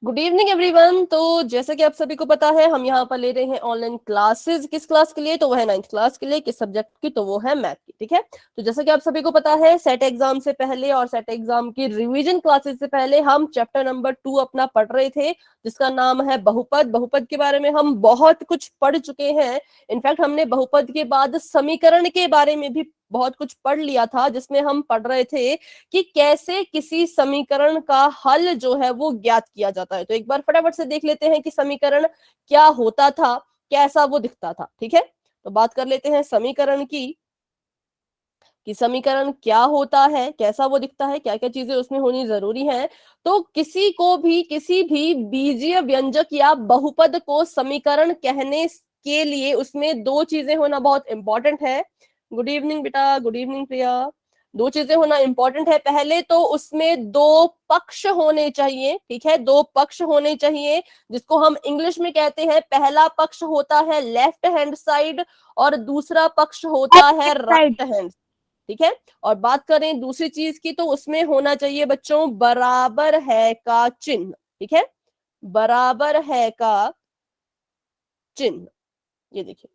Good evening everyone. तो जैसा कि आप सभी को पता है, हम यहाँ पर ले रहे हैं ऑनलाइन क्लासेस। किस क्लास के लिए? तो वो है 9th क्लास के लिए। किस सब्जेक्ट की? तो वो है मैथ की। ठीक है। तो जैसा कि आप सभी को पता है, सेट एग्जाम से पहले और सेट एग्जाम की रिवीजन क्लासेस से पहले हम चैप्टर नंबर 2 अपना पढ़ रहे थे, जिसका नाम है बहुपद। बहुपद के बारे में हम बहुत कुछ पढ़ चुके हैं। इनफैक्ट हमने बहुपद के बाद समीकरण के बारे में भी बहुत कुछ पढ़ लिया था, जिसमें हम पढ़ रहे थे कि कैसे किसी समीकरण का हल जो है वो ज्ञात किया जाता है। तो एक बार फटाफट से देख लेते हैं कि समीकरण क्या होता था, कैसा वो दिखता था। ठीक है। तो बात कर लेते हैं समीकरण की, कि समीकरण क्या होता है, कैसा वो दिखता है, क्या क्या चीजें उसमें होनी जरूरी है। तो किसी को भी किसी भी बीजीय व्यंजक या बहुपद को समीकरण कहने के लिए उसमें दो चीजें होना बहुत इंपॉर्टेंट है। गुड इवनिंग बेटा, गुड इवनिंग प्रिया। दो चीजें होना इंपॉर्टेंट है। पहले तो उसमें दो पक्ष होने चाहिए। ठीक है, दो पक्ष होने चाहिए, जिसको हम इंग्लिश में कहते हैं, पहला पक्ष होता है लेफ्ट हैंड साइड और दूसरा पक्ष होता है साइड। Right hand. ठीक है। और बात करें दूसरी चीज की, तो उसमें होना चाहिए बच्चों बराबर है का चिन्ह। ठीक है, बराबर है का चिन्ह। ये देखिए,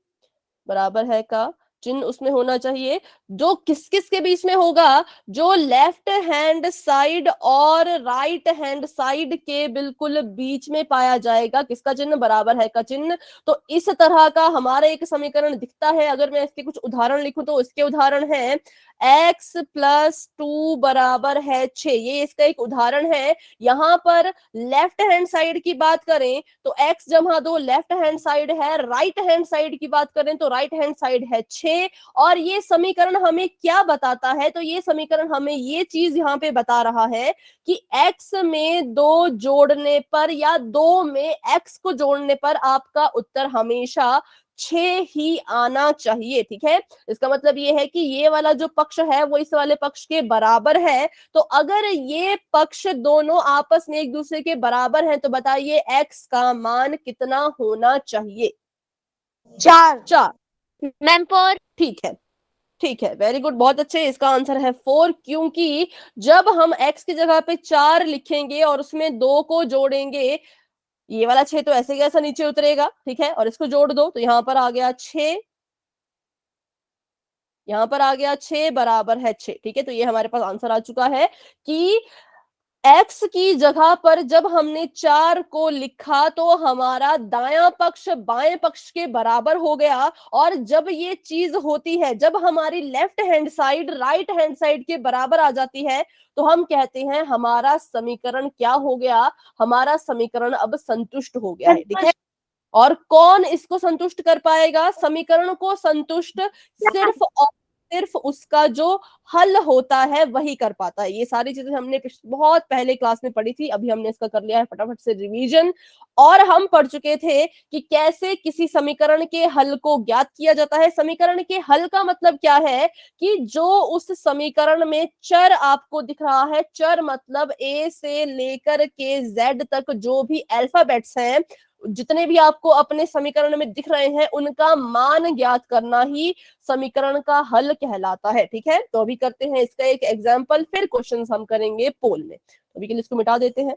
बराबर है का चिन्ह उसमें होना चाहिए। जो किस किस के बीच में होगा? जो लेफ्ट हैंड साइड और राइट हैंड साइड के बिल्कुल बीच में पाया जाएगा। किसका चिन्ह? बराबर है का चिन्ह। तो इस तरह का हमारा एक समीकरण दिखता है। अगर मैं इसके कुछ उदाहरण लिखूं, तो इसके उदाहरण है x+2 बराबर है 6। ये इसका एक उदाहरण है। यहाँ पर लेफ्ट हैंड साइड की बात करें तो x जमा 2 लेफ्ट हैंड साइड है, राइट हैंड साइड की बात करें तो राइट हैंड साइड है 6। और ये समीकरण हमें क्या बताता है? तो ये समीकरण हमें ये चीज यहाँ पे बता रहा है कि x में 2 जोड़ने पर या 2 में x को जोड़ने पर आपका उत्तर हमेशा 6 ही आना चाहिए। ठीक है, इसका मतलब ये है कि ये वाला जो पक्ष है वो इस वाले पक्ष के बराबर है। तो अगर ये पक्ष दोनों आपस में एक दूसरे के बराबर हैं, तो बताइए x का मान कितना होना चाहिए? 4। 4। मैम 4। ठीक है, ठीक है, वेरी गुड, बहुत अच्छे। इसका आंसर है 4, क्योंकि जब हम x की जगह पे 4 लिखेंगे और उसमें 2 को जोड़ेंगे, ये वाला 6 तो ऐसे कैसा नीचे उतरेगा। ठीक है, और इसको जोड़ दो तो यहां पर आ गया 6, यहां पर आ गया 6 बराबर है 6। ठीक है, तो ये हमारे पास आंसर आ चुका है कि x की जगह पर जब हमने 4 को लिखा तो हमारा दायां पक्ष बाएं पक्ष के बराबर हो गया। और जब ये चीज होती है, जब हमारी left hand side right hand side के बराबर आ जाती है, तो हम कहते हैं हमारा समीकरण क्या हो गया? हमारा समीकरण अब संतुष्ट हो गया है। ठीक है, और कौन इसको संतुष्ट कर पाएगा? समीकरण को संतुष्ट सिर्फ और सिर्फ उसका जो हल होता है वही कर पाता है। ये सारी चीजें हमने बहुत पहले क्लास में पढ़ी थी, अभी हमने इसका कर लिया है फटाफट से रिवीजन। और हम पढ़ चुके थे कि कैसे किसी समीकरण के हल को ज्ञात किया जाता है। समीकरण के हल का मतलब क्या है? कि जो उस समीकरण में चर आपको दिख रहा है, चर मतलब ए से लेकर के जेड तक जो भी अल्फाबेट्स हैं, जितने भी आपको अपने समीकरण में दिख रहे हैं, उनका मान ज्ञात करना ही समीकरण का हल कहलाता है। ठीक है, तो अभी करते हैं इसका एक एग्जाम्पल, फिर क्वेश्चन हम करेंगे पोल में। अभी के लिए इसको मिटा देते हैं।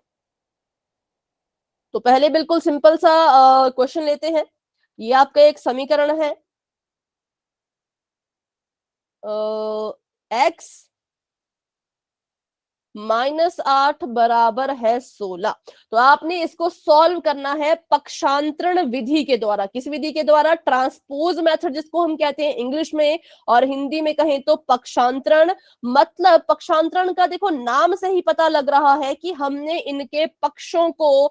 तो पहले बिल्कुल सिंपल सा क्वेश्चन लेते हैं। ये आपका एक समीकरण है, x -8 बराबर है 16। तो आपने इसको सॉल्व करना है पक्षांतरण विधि के द्वारा। किस विधि के द्वारा? ट्रांसपोज मेथड, जिसको हम कहते हैं इंग्लिश में, और हिंदी में कहें तो पक्षांतरण। मतलब पक्षांतरण का देखो नाम से ही पता लग रहा है कि हमने इनके पक्षों को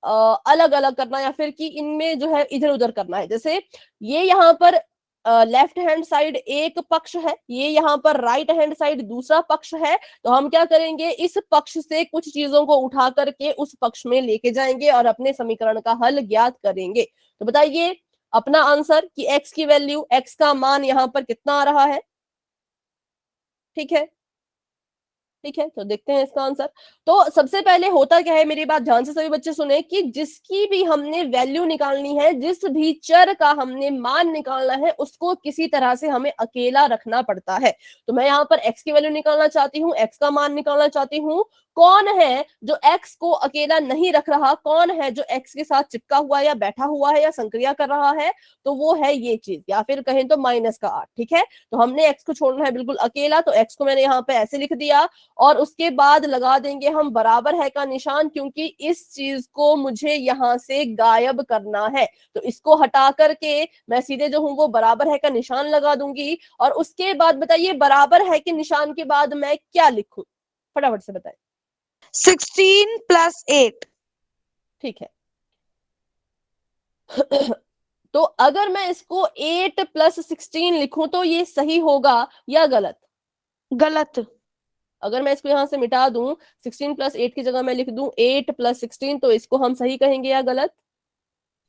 अलग अलग करना, या फिर कि इनमें जो है इधर उधर करना है। जैसे ये यहाँ पर लेफ्ट हैंड साइड एक पक्ष है, ये यहाँ पर राइट हैंड साइड दूसरा पक्ष है। तो हम क्या करेंगे? इस पक्ष से कुछ चीजों को उठा करके उस पक्ष में लेके जाएंगे और अपने समीकरण का हल ज्ञात करेंगे। तो बताइए अपना आंसर कि x की वैल्यू, x का मान यहाँ पर कितना आ रहा है? ठीक है, ठीक है, तो देखते हैं इसका आंसर। तो सबसे पहले होता क्या है, मेरी बात ध्यान से सभी बच्चे सुने, कि जिसकी भी हमने वैल्यू निकालनी है, जिस भी चर का हमने मान निकालना है, उसको किसी तरह से हमें अकेला रखना पड़ता है। तो मैं यहाँ पर x की वैल्यू निकालना चाहती हूँ, x का मान निकालना चाहती हूँ। कौन है जो x को अकेला नहीं रख रहा, कौन है जो x के साथ चिपका हुआ या बैठा हुआ है या संक्रिया कर रहा है, तो वो है ये चीज, या फिर कहें तो माइनस का 8। ठीक है, तो हमने x को छोड़ना है बिल्कुल अकेला, तो x को मैंने यहाँ पे ऐसे लिख दिया, और उसके बाद लगा देंगे हम बराबर है का निशान, क्योंकि इस चीज को मुझे यहां से गायब करना है। तो इसको हटा करके मैं सीधे जो हूं वो बराबर है का निशान लगा दूंगी। और उसके बाद बताइए, बराबर है के निशान के बाद मैं क्या लिखूं, फटाफट से बताएं। 16 + 8। ठीक है। तो अगर मैं इसको 8 + 16 लिखूं तो ये सही होगा या गलत? गलत। अगर मैं इसको यहां से मिटा दूं, 16 + 8 की जगह मैं लिख दूं 8 + 16, तो इसको हम सही कहेंगे या गलत?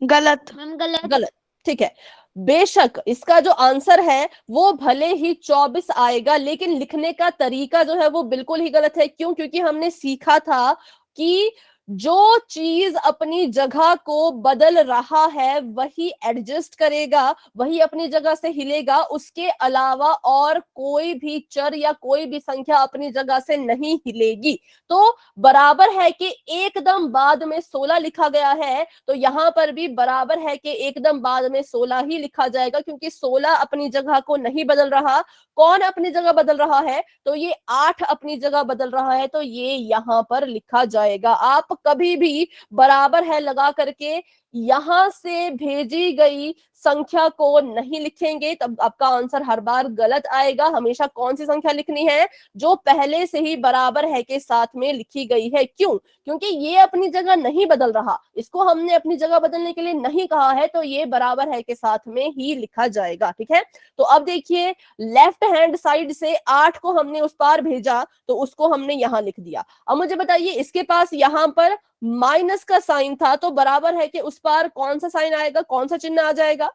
गलत। मैम गलत। गलत। ठीक है, बेशक इसका जो आंसर है वो भले ही 24 आएगा, लेकिन लिखने का तरीका जो है वो बिल्कुल ही गलत है। क्यों? क्योंकि हमने सीखा था कि जो चीज अपनी जगह को बदल रहा है वही एडजस्ट करेगा, वही अपनी जगह से हिलेगा, उसके अलावा और कोई भी चर या कोई भी संख्या अपनी जगह से नहीं हिलेगी। तो बराबर है कि एकदम बाद में 16 लिखा गया है, तो यहां पर भी बराबर है कि एकदम बाद में 16 ही लिखा जाएगा, क्योंकि 16 अपनी जगह को नहीं बदल रहा। कौन अपनी जगह बदल रहा है? तो ये 8 अपनी जगह बदल रहा है, तो ये यहां पर लिखा जाएगा। आप कभी भी बराबर है लगा करके यहां से भेजी गई संख्या को नहीं लिखेंगे, तब आपका आंसर हर बार गलत आएगा। हमेशा कौन सी संख्या लिखनी है? जो पहले से ही बराबर है के साथ में लिखी गई है। क्यों? क्योंकि ये अपनी जगह नहीं बदल रहा, इसको हमने अपनी जगह बदलने के लिए नहीं कहा है, तो ये बराबर है के साथ में ही लिखा जाएगा। ठीक है, तो अब देखिए, लेफ्ट हैंड साइड से 8 को हमने उस पार भेजा, तो उसको हमने यहां लिख दिया। अब मुझे बताइए, इसके पास यहां पर माइनस का साइन था, तो बराबर है कि उस पार कौन सा साइन आएगा, कौन सा चिन्ह आ जाएगा?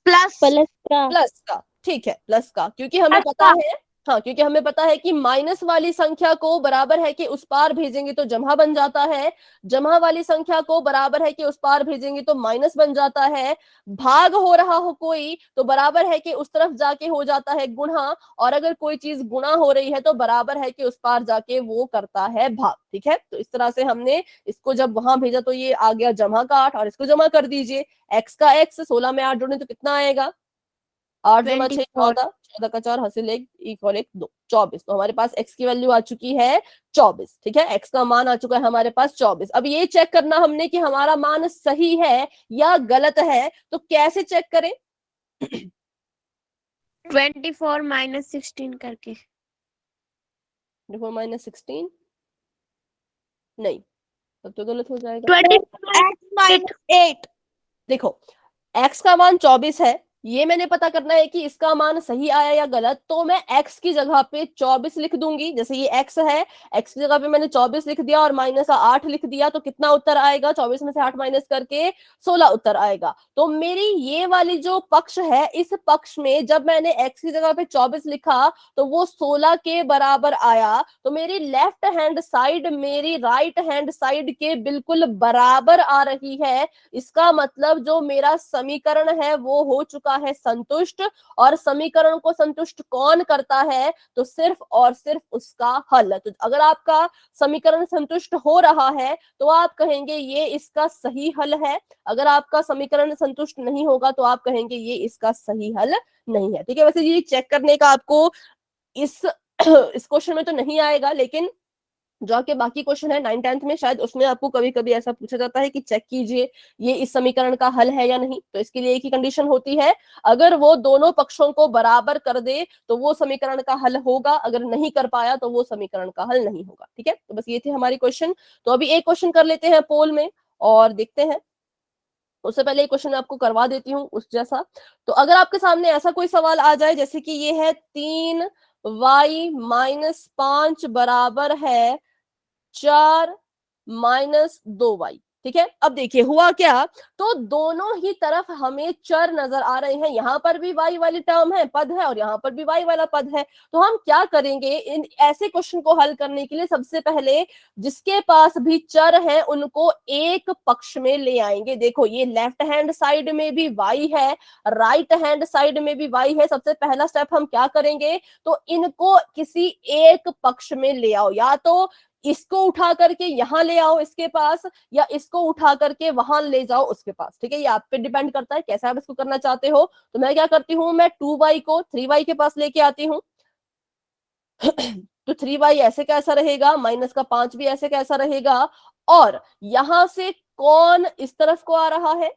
प्लस। प्लस का। प्लस का। ठीक है, प्लस का, क्योंकि हमें पता है, हाँ, क्योंकि हमें पता है कि माइनस वाली संख्या को बराबर है कि उस पार भेजेंगे तो जमा बन जाता है, जमा वाली संख्या को बराबर है कि उस पार भेजेंगे तो माइनस बन जाता है, भाग हो रहा हो कोई तो बराबर है कि उस तरफ जाके हो जाता है गुणा, और अगर कोई चीज गुणा हो रही है तो बराबर है कि उस पार जाके वो करता है भाग। ठीक है, तो इस तरह से हमने इसको जब वहां भेजा तो ये आ गया जमा का 8, और इसको जमा कर दीजिए, x का x, 16 में 8 जोड़े तो कितना आएगा? 8 जमा 6 24। 14, 14 का 4 हासिल 1 इक्वल 1 2, 24। तो हमारे पास x की वैल्यू आ चुकी है 24। ठीक है, x का मान आ चुका है हमारे पास 24। अब ये चेक करना हमने कि हमारा मान सही है या गलत है, तो कैसे चेक करें? 24 - 16 करके। देखो, -16 नहीं, तब तो गलत हो जाएगा। 24 x - 8। देखो, x का मान 24 है, ये मैंने पता करना है कि इसका मान सही आया या गलत, तो मैं x की जगह पे 24 लिख दूंगी। जैसे ये x है, x की जगह पे मैंने 24 लिख दिया और -8 लिख दिया, तो कितना उत्तर आएगा? 24 में से 8 माइनस करके 16 उत्तर आएगा। तो मेरी ये वाली जो पक्ष है, इस पक्ष में जब मैंने x की जगह पे 24 लिखा तो वो 16 के बराबर आया, तो मेरी लेफ्ट हैंड साइड मेरी राइट हैंड साइड के बिल्कुल बराबर आ रही है। इसका मतलब जो मेरा समीकरण है वो हो चुका है संतुष्ट। और समीकरण को संतुष्ट कौन करता है? तो सिर्फ और सिर्फ उसका हल। तो अगर आपका समीकरण संतुष्ट हो रहा है तो आप कहेंगे ये इसका सही हल है, अगर आपका समीकरण संतुष्ट नहीं होगा तो आप कहेंगे ये इसका सही हल नहीं है। ठीक है, वैसे ये चेक करने का आपको इस इस क्वेश्चन में तो नहीं आएगा, लेकिन जो आपके बाकी क्वेश्चन है 9 10th में, शायद उसमें आपको कभी कभी ऐसा पूछा जाता है कि चेक कीजिए ये इस समीकरण का हल है या नहीं। तो इसके लिए एक ही कंडीशन होती है, अगर वो दोनों पक्षों को बराबर कर दे तो वो समीकरण का हल होगा, अगर नहीं कर पाया तो वो समीकरण का हल नहीं होगा। ठीक है, तो बस ये थे हमारी क्वेश्चन। तो अभी एक क्वेश्चन कर लेते हैं पोल में और देखते हैं। उससे पहले एक क्वेश्चन आपको करवा देती हूँ उस जैसा। तो अगर आपके सामने ऐसा कोई सवाल आ जाए जैसे कि ये है 3y - 5 बराबर है 4 - 2y, ठीक है। अब देखिए हुआ क्या, तो दोनों ही तरफ हमें चर नजर आ रहे हैं, यहां पर भी y वाली टर्म है, पद है, और यहां पर भी y वाला पद है। तो हम क्या करेंगे, इन ऐसे क्वेश्चन को हल करने के लिए सबसे पहले जिसके पास भी चर है उनको एक पक्ष में ले आएंगे। देखो ये लेफ्ट हैंड साइड में भी y है, राइट हैंड साइड में भी y है। सबसे पहला स्टेप हम क्या करेंगे, तो इनको किसी एक पक्ष में ले आओ, या तो इसको उठा करके यहां ले आओ इसके पास, या इसको उठा करके वहां ले जाओ उसके पास। ठीक है, ये आप पे डिपेंड करता है कैसे आप इसको करना चाहते हो। तो मैं क्या करती हूँ, मैं 2y को 3y के पास लेके आती हूँ। तो 3y ऐसे कैसा रहेगा, माइनस का 5 भी ऐसे कैसा रहेगा, और यहां से कौन इस तरफ को आ रहा है,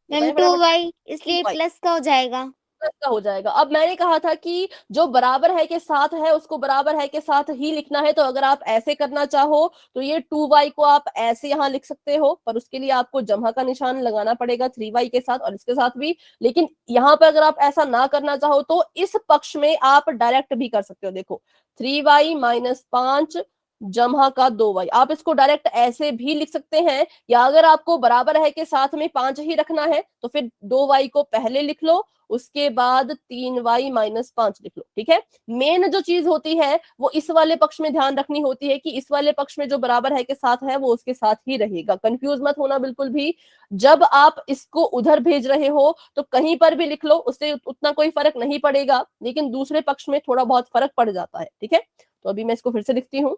मैम बताइए फटाफट। 2y इसलिए 2y प्लस का हो जाएगा। का हो जाएगा। अब मैंने कहा था कि जो बराबर है के साथ है उसको बराबर है के साथ ही लिखना है, तो अगर आप ऐसे करना चाहो तो ये 2y को आप ऐसे यहां लिख सकते हो, पर उसके लिए आपको जमा का निशान लगाना पड़ेगा 3y के साथ और इसके साथ भी। लेकिन यहाँ पर अगर आप ऐसा ना करना चाहो तो इस पक्ष में आप डायरेक्ट भी कर सकते हो। देखो 3y माइनस 5 जमा का 2y, आप इसको डायरेक्ट ऐसे भी लिख सकते हैं, या अगर आपको बराबर है के साथ में 5 ही रखना है तो फिर 2y को पहले लिख लो, उसके बाद 3y माइनस 5 लिख लो। ठीक है, मेन जो चीज होती है वो इस वाले पक्ष में ध्यान रखनी होती है कि इस वाले पक्ष में जो बराबर है के साथ है वो उसके साथ ही रहेगा। कंफ्यूज मत होना बिल्कुल भी, जब आप इसको उधर भेज रहे हो तो कहीं पर भी लिख लो, उससे उतना कोई फर्क नहीं पड़ेगा, लेकिन दूसरे पक्ष में थोड़ा बहुत फर्क पड़ जाता है। ठीक है, तो अभी मैं इसको फिर से लिखती हूँ।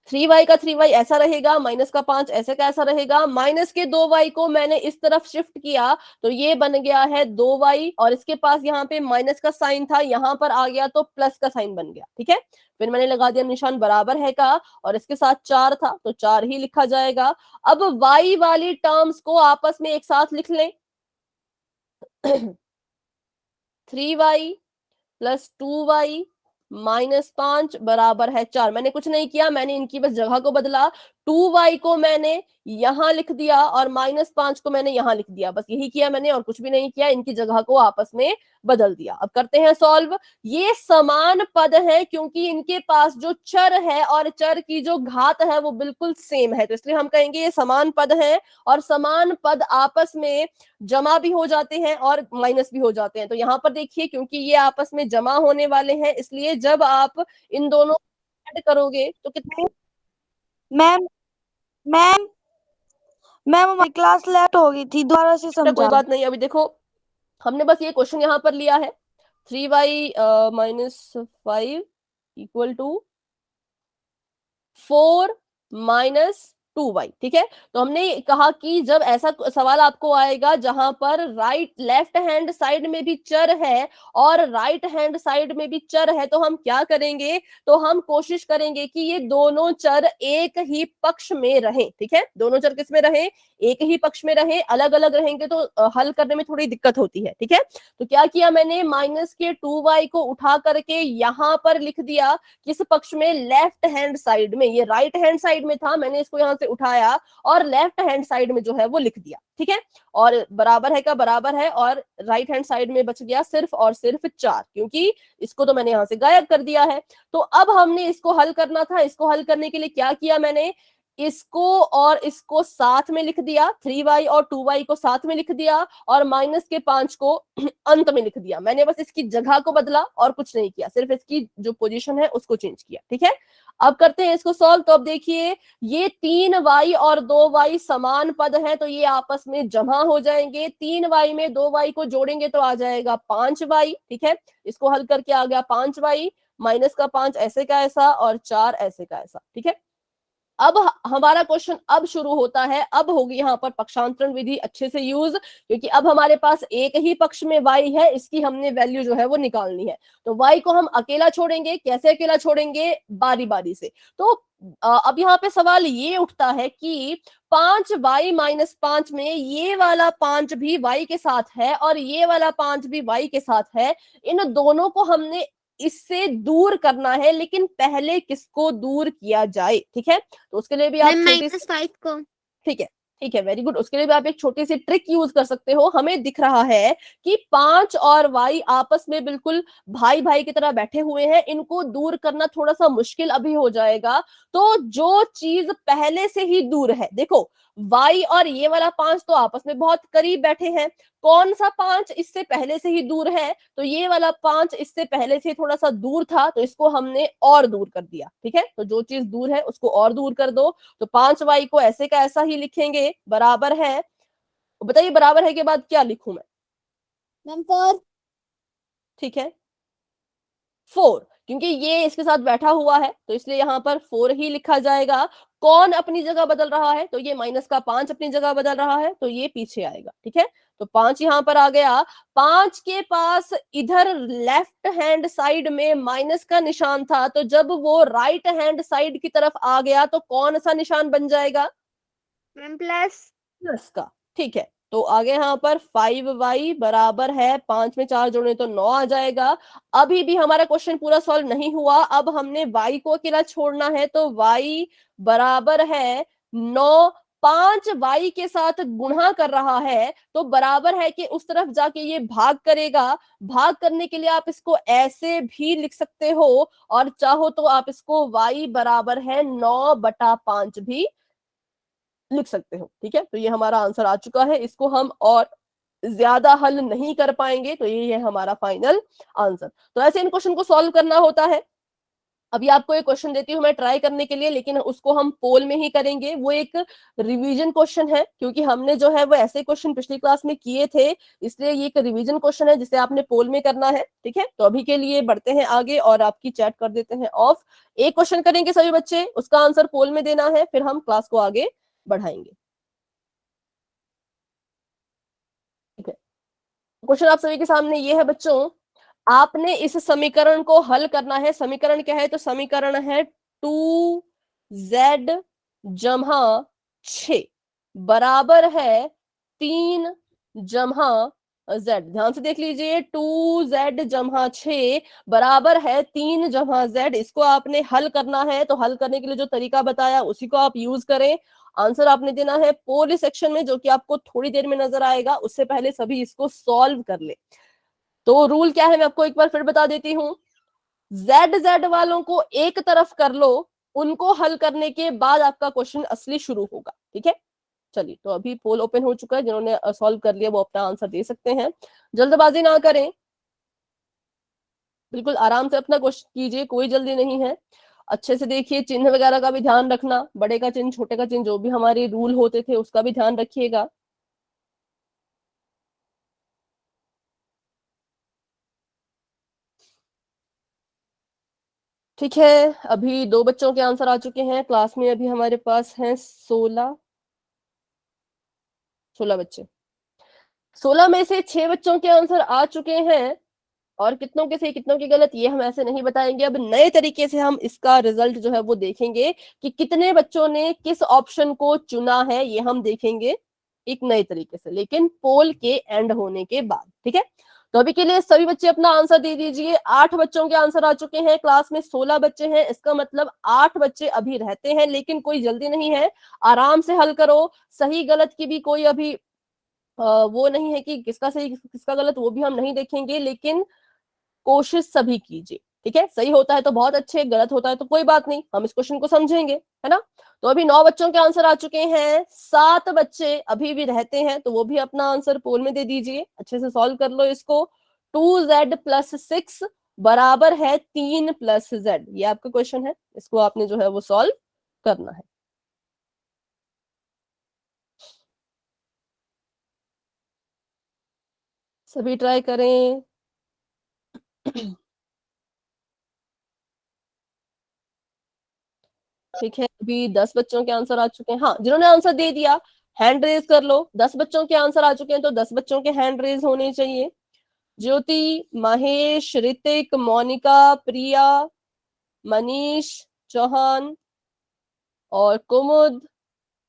3y का 3y ऐसा रहेगा, माइनस का 5 ऐसे का ऐसा रहेगा, माइनस के 2y को मैंने इस तरफ शिफ्ट किया तो ये बन गया है 2y, और इसके पास यहाँ पे माइनस का साइन था, यहाँ पर आ गया तो प्लस का साइन बन गया। ठीक है, फिर मैंने लगा दिया निशान बराबर है का, और इसके साथ 4 था तो 4 ही लिखा जाएगा। अब y वाली टर्म्स को आपस में एक साथ लिख लें। 3y प्लस 2y माइनस 5 बराबर है 4। मैंने कुछ नहीं किया, मैंने इनकी बस जगह को बदला, 2y को मैंने यहां लिख दिया और माइनस 5 को मैंने यहां लिख दिया, बस यही किया मैंने और कुछ भी नहीं किया, इनकी जगह को आपस में बदल दिया। अब करते हैं सॉल्व। ये समान पद है क्योंकि इनके पास जो चर है और चर की जो घात है वो बिल्कुल सेम है, तो इसलिए हम कहेंगे ये समान पद है, और समान पद आपस में जमा भी हो जाते हैं और माइनस भी हो जाते हैं। तो यहाँ पर देखिए क्योंकि ये आपस में जमा होने वाले हैं, इसलिए जब आप इन दोनों ऐड करोगे तो कितने। मैम मैम मैम हमारी क्लास लेट हो गई थी, दोबारा से कोई समझा। बात नहीं, अभी देखो हमने बस ये क्वेश्चन यहाँ पर लिया है, 3y minus 5 equal to 4 minus 2y। ठीक है, तो हमने कहा कि जब ऐसा सवाल आपको आएगा जहां पर लेफ्ट हैंड साइड में भी चर है और राइट हैंड साइड में भी चर है, तो हम क्या करेंगे, तो हम कोशिश करेंगे कि ये दोनों चर एक ही पक्ष में रहें। ठीक है, दोनों चर किस में रहें, एक ही पक्ष में रहें, अलग अलग रहेंगे तो हल करने में थोड़ी दिक्कत होती है। ठीक है, तो क्या किया मैंने, माइनस के 2y को उठा करके यहां पर लिख दिया, किस पक्ष में, लेफ्ट हैंड साइड में। ये राइट हैंड साइड में था, मैंने इसको यहां से उठाया और लेफ्ट हैंड साइड में जो है वो लिख दिया। ठीक है, और बराबर है का बराबर है, और राइट हैंड साइड में बच गया सिर्फ और सिर्फ 4, क्योंकि इसको तो मैंने यहां से गायब कर दिया है। तो अब हमने इसको हल करना था, इसको हल करने के लिए क्या किया मैंने, इसको और इसको साथ में लिख दिया, 3y और 2y को साथ में लिख दिया, और माइनस के 5 को अंत में लिख दिया। मैंने बस इसकी जगह को बदला और कुछ नहीं किया, सिर्फ इसकी जो पोजीशन है उसको चेंज किया। ठीक है, अब करते हैं इसको सॉल्व। तो अब देखिए ये 3y और 2y समान पद है तो ये आपस में जमा हो जाएंगे, 3y में 2y को जोड़ेंगे तो आ जाएगा 5y। ठीक है, इसको हल करके आ गया 5y, माइनस का 5 ऐसे का ऐसा और 4 ऐसे का ऐसा। ठीक है, अब हमारा क्वेश्चन अब शुरू होता है, अब होगी यहाँ पर पक्षांतरण विधि अच्छे से यूज, क्योंकि अब हमारे पास एक ही पक्ष में y है, इसकी हमने वैल्यू जो है वो निकालनी है। तो y को हम अकेला छोड़ेंगे, कैसे अकेला छोड़ेंगे, बारी बारी से। तो अब यहाँ पे सवाल ये उठता है कि 5y माइनस 5 में ये वाला 5 भी y के साथ है और ये वाला 5 भी y के साथ है, इन दोनों को हमने इससे दूर करना है, लेकिन पहले किसको दूर किया जाए। ठीक है, तो उसके लिए भी आप छोटी -5 को। ठीक है ठीक है, वेरी गुड। उसके लिए भी आप एक छोटी सी ट्रिक यूज कर सकते हो। हमें दिख रहा है कि 5 और y आपस में बिल्कुल भाई भाई की तरह बैठे हुए हैं, इनको दूर करना थोड़ा सा मुश्किल अभी हो जाएगा। तो जो चीज पहले से ही दूर है, देखो y और ये वाला 5 तो आपस में बहुत करीब बैठे हैं। कौन सा 5 इससे पहले से ही दूर है? तो ये वाला 5 इससे पहले से थोड़ा सा दूर था, तो इसको हमने और दूर कर दिया। ठीक है, तो जो चीज दूर है उसको और दूर कर दो। तो 5y को ऐसे का ऐसा ही लिखेंगे, बराबर है। बताइए बराबर है के बाद क्या लिखूं मैं? मैम 4। ठीक है, 4, क्योंकि ये इसके साथ बैठा हुआ है तो इसलिए यहां पर 4 ही लिखा जाएगा। कौन अपनी जगह बदल रहा है? तो ये माइनस का 5 अपनी जगह बदल रहा है, तो ये पीछे आएगा। ठीक है, तो 5 यहां पर आ गया। 5 के पास इधर लेफ्ट हैंड साइड में माइनस का निशान था, तो जब वो राइट हैंड साइड की तरफ आ गया तो कौन सा निशान बन जाएगा? Ma'am plus. प्लस का। ठीक है, तो आगे यहाँ पर 5y बराबर है 5 में 4 जोड़े तो 9 आ जाएगा। अभी भी हमारा क्वेश्चन पूरा सॉल्व नहीं हुआ। अब हमने y को अकेला छोड़ना है, तो y बराबर है 9। 5 y के साथ गुणा कर रहा है, तो बराबर है कि उस तरफ जाके ये भाग करेगा। भाग करने के लिए आप इसको ऐसे भी लिख सकते हो, और चाहो तो आप इसको y बराबर है 9/5 भी लिख सकते हो। ठीक है, तो ये हमारा आंसर आ चुका है। इसको हम और ज्यादा हल नहीं कर पाएंगे, तो ये है हमारा फाइनल आंसर। तो ऐसे इन क्वेश्चन को सॉल्व करना होता है। अभी आपको एक क्वेश्चन देती हूँ मैं ट्राई करने के लिए, लेकिन उसको हम पोल में ही करेंगे। वो एक रिवीजन क्वेश्चन है, क्योंकि हमने जो है वो ऐसे क्वेश्चन पिछली क्लास में किए थे, इसलिए ये एक रिवीजन क्वेश्चन है जिसे आपने पोल में करना है। ठीक है, तो अभी के लिए बढ़ते हैं आगे और आपकी चैट कर देते हैं ऑफ। एक क्वेश्चन करेंगे सभी बच्चे, उसका आंसर पोल में देना है, फिर हम क्लास को आगे बढ़ाएंगे। ठीक है, क्वेश्चन आप सभी के सामने ये है बच्चों। आपने इस समीकरण को हल करना है। समीकरण क्या है? तो समीकरण है 2z जमा 6 बराबर है 3 जमा z। ध्यान से देख लीजिए, 2z जमा 6 बराबर है 3 जमा z। इसको आपने हल करना है, तो हल करने के लिए जो तरीका बताया उसी को आप यूज करें। आंसर आपने देना है पोल सेक्शन में, जो कि आपको थोड़ी देर में नजर आएगा। उससे पहले सभी इसको सॉल्व कर ले। तो रूल क्या है मैं आपको एक बार फिर बता देती हूँ। जेड जेड वालों को एक तरफ कर लो, उनको हल करने के बाद आपका क्वेश्चन असली शुरू होगा। ठीक है, चलिए, तो अभी पोल ओपन हो चुका है। जिन्होंने सॉल्व कर लिया वो अपना आंसर दे सकते हैं। जल्दबाजी ना करें, बिल्कुल आराम से अपना क्वेश्चन कीजिए, कोई जल्दी नहीं है। अच्छे से देखिए, चिन्ह वगैरह का भी ध्यान रखना, बड़े का चिन्ह छोटे का चिन्ह जो भी हमारे रूल होते थे उसका भी ध्यान रखिएगा। ठीक है, अभी 2 बच्चों के आंसर आ चुके हैं क्लास में। अभी हमारे पास हैं 16 बच्चे। 16 में से 6 बच्चों के आंसर आ चुके हैं, और कितनों के सही कितनों के गलत ये हम ऐसे नहीं बताएंगे। अब नए तरीके से हम इसका रिजल्ट जो है वो देखेंगे कि कितने बच्चों ने किस ऑप्शन को चुना है, ये हम देखेंगे एक नए तरीके से, लेकिन पोल के एंड होने के बाद। ठीक है, तो अभी के लिए सभी बच्चे अपना आंसर दे दीजिए। 8 बच्चों के आंसर आ चुके हैं, क्लास में 16 बच्चे हैं, इसका मतलब 8 बच्चे अभी रहते हैं, लेकिन कोई जल्दी नहीं है। आराम से हल करो। सही गलत की भी कोई अभी वो नहीं है कि किसका सही किसका गलत, वो भी हम नहीं देखेंगे, लेकिन कोशिश सभी कीजिए। ठीक है, सही होता है तो बहुत अच्छे, गलत होता है तो कोई बात नहीं, हम इस क्वेश्चन को समझेंगे, है ना। तो अभी 9 बच्चों के आंसर आ चुके हैं, 7 बच्चे अभी भी रहते हैं, तो वो भी अपना आंसर पोल में दे दीजिए। अच्छे से सॉल्व कर लो इसको। 2z + 6 बराबर है 3 + z, ये आपका क्वेश्चन है, इसको आपने जो है वो सॉल्व करना है। सभी ट्राई करें। ठीक है, अभी 10 बच्चों के आंसर आ चुके हैं। हाँ, जिन्होंने आंसर दे दिया हैंड रेज कर लो। 10 बच्चों के आंसर आ चुके हैं, तो 10 बच्चों के हैंड रेज होने चाहिए। ज्योति, महेश, ऋतिक, मोनिका, प्रिया, मनीष, चौहान और कुमुद,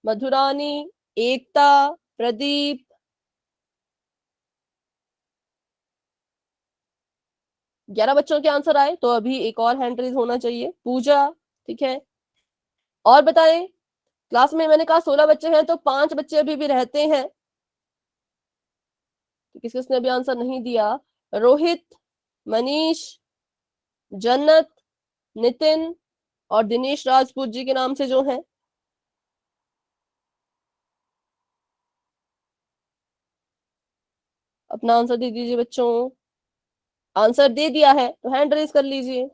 मधुरानी, एकता, प्रदीप। 11 बच्चों के आंसर आए, तो अभी एक और हैंड रेज होना चाहिए। पूजा, ठीक है, और बताएं। क्लास में मैंने कहा 16 बच्चे हैं, तो 5 बच्चे अभी भी रहते हैं। तो किस किसने अभी आंसर नहीं दिया? रोहित, मनीष, जन्नत, नितिन और दिनेश राजपूत जी के नाम से जो है। अपना आंसर दे दीजिए बच्चों। आंसर दे दिया है तो हैंड रेज कर लीजिए।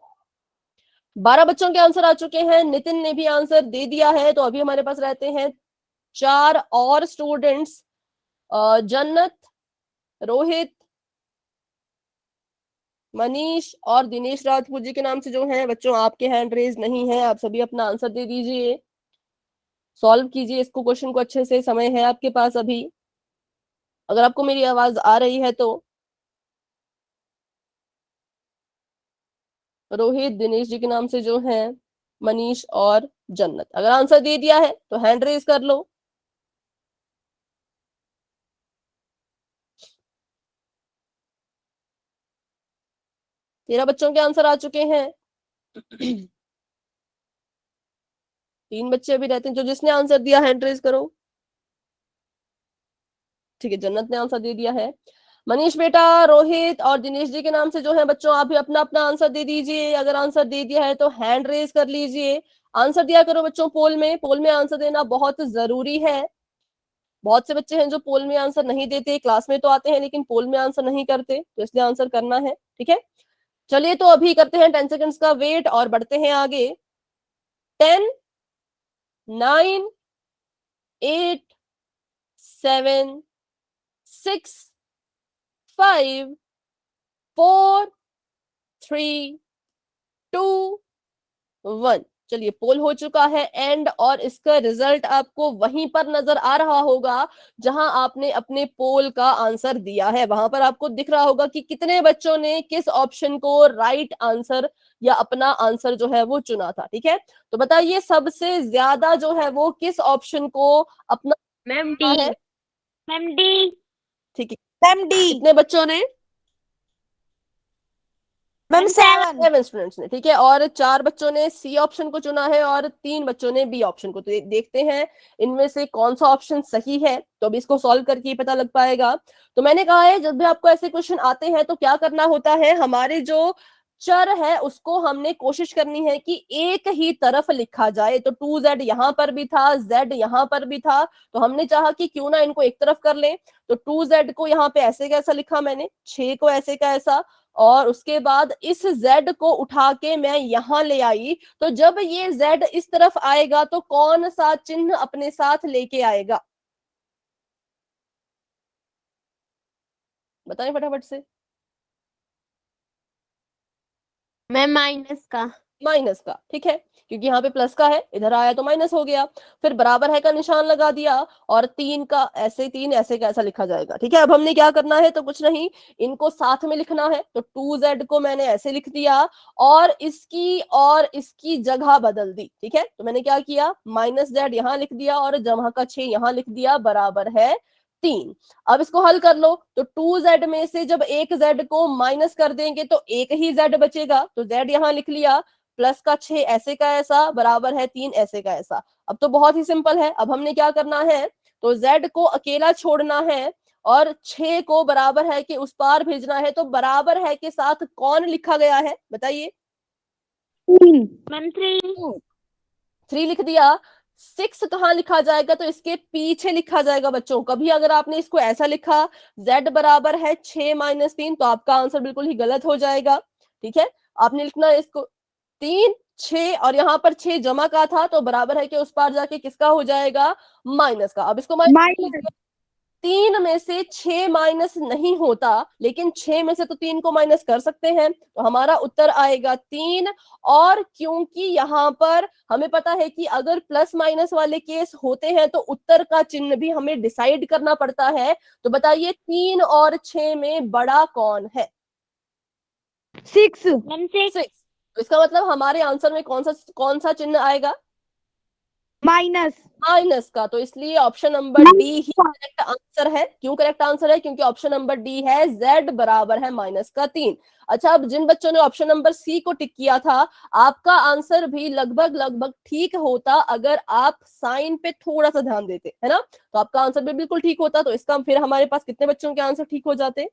12 बच्चों के आंसर आ चुके हैं, नितिन ने भी आंसर दे दिया है, तो अभी हमारे पास रहते हैं 4 और स्टूडेंट्स, जन्नत, रोहित, मनीष और दिनेश राजपूत जी के नाम से जो है। बच्चों आपके हैंड रेज नहीं है, आप सभी अपना आंसर दे दीजिए। सॉल्व कीजिए इसको, क्वेश्चन को अच्छे से, समय है आपके पास अभी। अगर आपको मेरी आवाज आ रही है तो। रोहित, दिनेश जी के नाम से जो है, मनीष और जन्नत। अगर आंसर दे दिया है तो हैंड रेज कर लो। तेरह बच्चों के आंसर आ चुके हैं। 3 बच्चे अभी रहते हैं, जो जिसने आंसर दिया हैंड रेज करो। ठीक है, जन्नत ने आंसर दे दिया है। मनीष बेटा, रोहित और दिनेश जी के नाम से जो है बच्चों, आप भी अपना अपना आंसर दे दीजिए। अगर आंसर दे दिया है तो हैंड रेज कर लीजिए। आंसर दिया करो बच्चों पोल में, पोल में आंसर देना बहुत जरूरी है। बहुत से बच्चे हैं जो पोल में आंसर नहीं देते, क्लास में तो आते हैं लेकिन पोल में आंसर नहीं करते, तो इसलिए आंसर करना है। ठीक है, चलिए तो अभी करते हैं 10 सेकंड्स का वेट और बढ़ते हैं आगे। 10, 9, 8, 7, 6, 5, 4, 3, 2, 1। चलिए, पोल हो चुका है एंड, और इसका रिजल्ट आपको वहीं पर नजर आ रहा होगा जहां आपने अपने पोल का आंसर दिया है। वहां पर आपको दिख रहा होगा कि कितने बच्चों ने किस ऑप्शन को राइट आंसर या अपना आंसर जो है वो चुना था। ठीक है, तो बताइए सबसे ज्यादा जो है वो किस ऑप्शन को अपना मैम चुना डी। है? Ma'am D. ठीक है, मैम डी। कितने बच्चों ने? मैम 7। 7 स्टूडेंट्स ने। ठीक है, और 4 बच्चों ने सी ऑप्शन को चुना है और 3 बच्चों ने बी ऑप्शन को। तो देखते हैं इनमें से कौन सा ऑप्शन सही है। तो अब इसको सॉल्व करके ही पता लग पाएगा। तो मैंने कहा है जब भी आपको ऐसे क्वेश्चन आते हैं तो क्या करना होता है, हमारे जो चर है उसको हमने कोशिश करनी है कि एक ही तरफ लिखा जाए। तो 2z यहां पर भी था, z यहां पर भी था, तो हमने चाहा कि क्यों ना इनको एक तरफ कर लें। तो 2z को यहाँ पे ऐसे कैसा लिखा मैंने, 6 को ऐसे का ऐसा, और उसके बाद इस z को उठा के मैं यहां ले आई। तो जब ये z इस तरफ आएगा तो कौन सा चिन्ह अपने साथ लेके आएगा? बताएं फटाफट से। मैम माइनस का। माइनस का। ठीक है, क्योंकि यहाँ पे प्लस का है, इधर आया तो माइनस हो गया। फिर बराबर है का निशान लगा दिया, और 3 का ऐसे, 3 ऐसे कैसा लिखा जाएगा। ठीक है, अब हमने क्या करना है, तो कुछ नहीं, इनको साथ में लिखना है। तो 2z को मैंने ऐसे लिख दिया और इसकी जगह बदल दी। ठीक है, तो मैंने क्या किया, -z यहाँ लिख दिया और जमा का 6 यहाँ लिख दिया, बराबर है 3। अब इसको हल कर लो। तो 2z में से जब एक z को माइनस कर देंगे तो एक ही z बचेगा, तो z यहाँ लिख लिया, प्लस का 6 ऐसे का ऐसा, बराबर है 3 ऐसे का ऐसा। अब तो बहुत ही सिंपल है। अब हमने क्या करना है, तो z को अकेला छोड़ना है और 6 को बराबर है कि उस पार भेजना है। तो बराबर है के साथ कौन लिखा गया है, बताइए? मैम 3। 3 लिख दिया। 6 कहाँ लिखा जाएगा, तो इसके पीछे लिखा जाएगा बच्चों। कभी अगर आपने इसको ऐसा लिखा, z बराबर है 6 - 3, तो आपका आंसर बिल्कुल ही गलत हो जाएगा। ठीक है, आपने लिखना है इसको 3, 6, और यहाँ पर 6 जमा का था, तो बराबर है कि उस पार जाके किसका हो जाएगा, माइनस का। अब इसको माइनस, 3 में से 6 माइनस नहीं होता, लेकिन 6 में से तो 3 को माइनस कर सकते हैं, तो हमारा उत्तर आएगा 3। और क्योंकि यहाँ पर हमें पता है कि अगर प्लस माइनस वाले केस होते हैं तो उत्तर का चिन्ह भी हमें डिसाइड करना पड़ता है। तो बताइए 3 और 6 में बड़ा कौन है? 6। मैम 6। 6। तो इसका मतलब हमारे आंसर में कौन सा चिन्ह आएगा? माइनस। माइनस का, तो इसलिए ऑप्शन नंबर डी ही करेक्ट आंसर है। क्यों करेक्ट आंसर है? क्योंकि ऑप्शन नंबर डी है z बराबर है -3। अच्छा, अब जिन बच्चों ने ऑप्शन नंबर सी को टिक किया था, आपका आंसर भी लगभग लगभग ठीक होता अगर आप साइन पे थोड़ा सा ध्यान देते, है ना? तो आपका आंसर भी बिल्कुल ठीक होता। तो इसका फिर हमारे पास कितने बच्चों के आंसर ठीक हो जाते?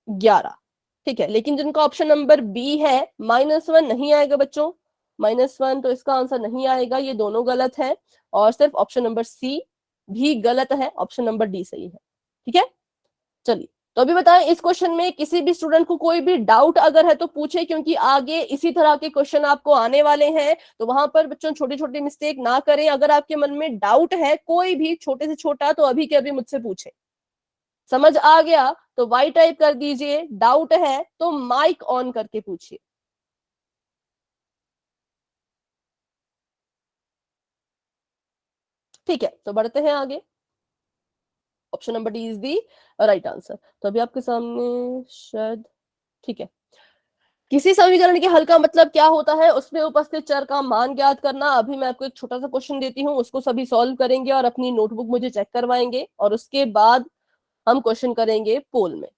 11। ठीक है, लेकिन जिनका ऑप्शन नंबर बी है -1 नहीं आएगा बच्चों, -1, तो इसका आंसर नहीं आएगा, ये दोनों गलत है। और सिर्फ ऑप्शन नंबर सी भी गलत है, ऑप्शन नंबर डी सही है। ठीक है, चलिए। तो अभी बताएं, इस क्वेश्चन में किसी भी स्टूडेंट को कोई भी डाउट अगर है तो पूछे, क्योंकि आगे इसी तरह के क्वेश्चन आपको आने वाले हैं। तो वहां पर बच्चों छोटी छोटी मिस्टेक ना करें। अगर आपके मन में डाउट है कोई भी छोटे से छोटा, तो अभी के अभी मुझसे पूछे। समझ आ गया तो वाई टाइप कर दीजिए, डाउट है तो माइक ऑन करके पूछिए। ठीक है, तो बढ़ते हैं आगे। Option number D is the right answer. तो अभी आपके सामने शायद, ठीक है, किसी समीकरण के हल का मतलब क्या होता है? उसमें उपस्थित चर का मान ज्ञात करना। अभी मैं आपको एक छोटा सा क्वेश्चन देती हूँ, उसको सभी सॉल्व करेंगे और अपनी नोटबुक मुझे चेक करवाएंगे, और उसके बाद हम क्वेश्चन करेंगे पोल में।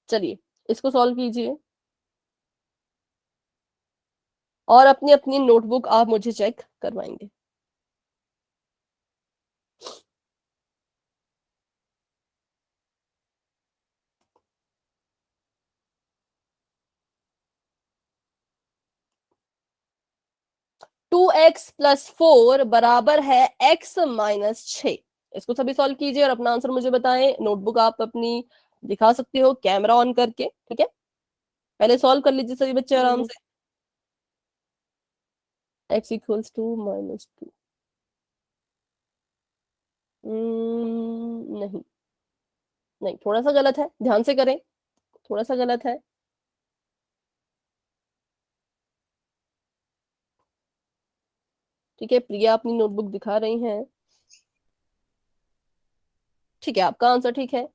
चलिए, इसको सॉल्व कीजिए और अपनी अपनी नोटबुक आप मुझे चेक करवाएंगे। 2x+4 बराबर है x-6। इसको सभी सॉल्व कीजिए और अपना आंसर मुझे बताएं। नोटबुक आप अपनी दिखा सकते हो कैमरा ऑन करके। ठीक है, पहले सॉल्व कर लीजिए सभी बच्चे आराम से। x equals to -2। नहीं, नहीं, थोड़ा सा गलत है, ध्यान से करें, थोड़ा सा गलत है। ठीक है, प्रिया अपनी नोटबुक दिखा रही हैं। ठीक है, आपका आंसर ठीक है।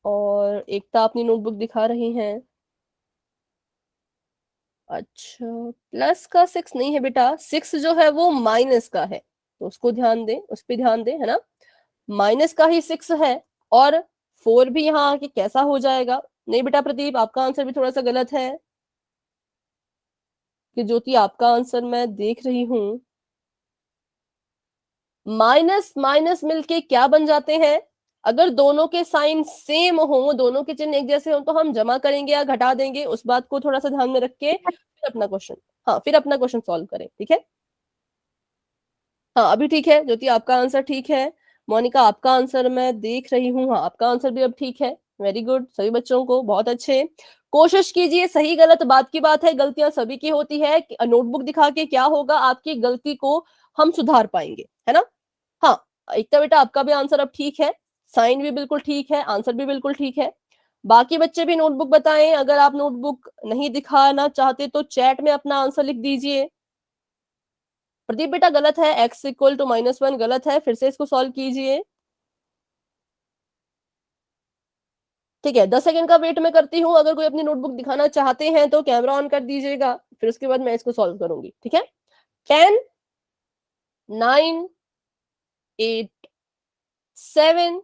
और एकता अपनी नोटबुक दिखा रही हैं। अच्छा, प्लस का 6 नहीं है बेटा, 6 जो है वो माइनस का है, तो उसको ध्यान दें, उस पर ध्यान दें, है ना? माइनस का ही 6 है। और 4 भी यहाँ आके कैसा हो जाएगा? नहीं बेटा प्रदीप, आपका आंसर भी थोड़ा सा गलत है। कि ज्योति, आपका आंसर मैं देख रही हूं, माइनस माइनस मिलके क्या बन जाते हैं? अगर दोनों के साइन सेम हो, दोनों के चिन्ह एक जैसे हो, तो हम जमा करेंगे या घटा देंगे, उस बात को थोड़ा सा ध्यान में रख के फिर अपना क्वेश्चन, हाँ, फिर अपना क्वेश्चन सॉल्व करें। ठीक है, हाँ, अभी ठीक है। ज्योति, आपका आंसर ठीक है। मोनिका, आपका आंसर मैं देख रही हूँ, हाँ, आपका आंसर भी अब ठीक है। वेरी गुड, सभी बच्चों को बहुत अच्छे। कोशिश कीजिए, सही गलत बात की बात है, गलतियां सभी की होती है। नोटबुक दिखा के क्या होगा, आपकी गलती को हम सुधार पाएंगे, है ना? हाँ, एकता बेटा, आपका भी आंसर अब ठीक है, साइन भी बिल्कुल ठीक है, आंसर भी बिल्कुल ठीक है। बाकी बच्चे भी नोटबुक बताएं। अगर आप नोटबुक नहीं दिखाना चाहते तो चैट में अपना आंसर लिख दीजिए। प्रदीप बेटा गलत है, x इक्वल टू -1 गलत है, फिर से इसको सॉल्व कीजिए। ठीक है, 10 सेकंड का वेट मैं करती हूँ। अगर कोई अपनी नोटबुक दिखाना चाहते हैं तो कैमरा ऑन कर दीजिएगा, फिर उसके बाद मैं इसको सॉल्व करूंगी। ठीक है, 10, 9, 8, 7।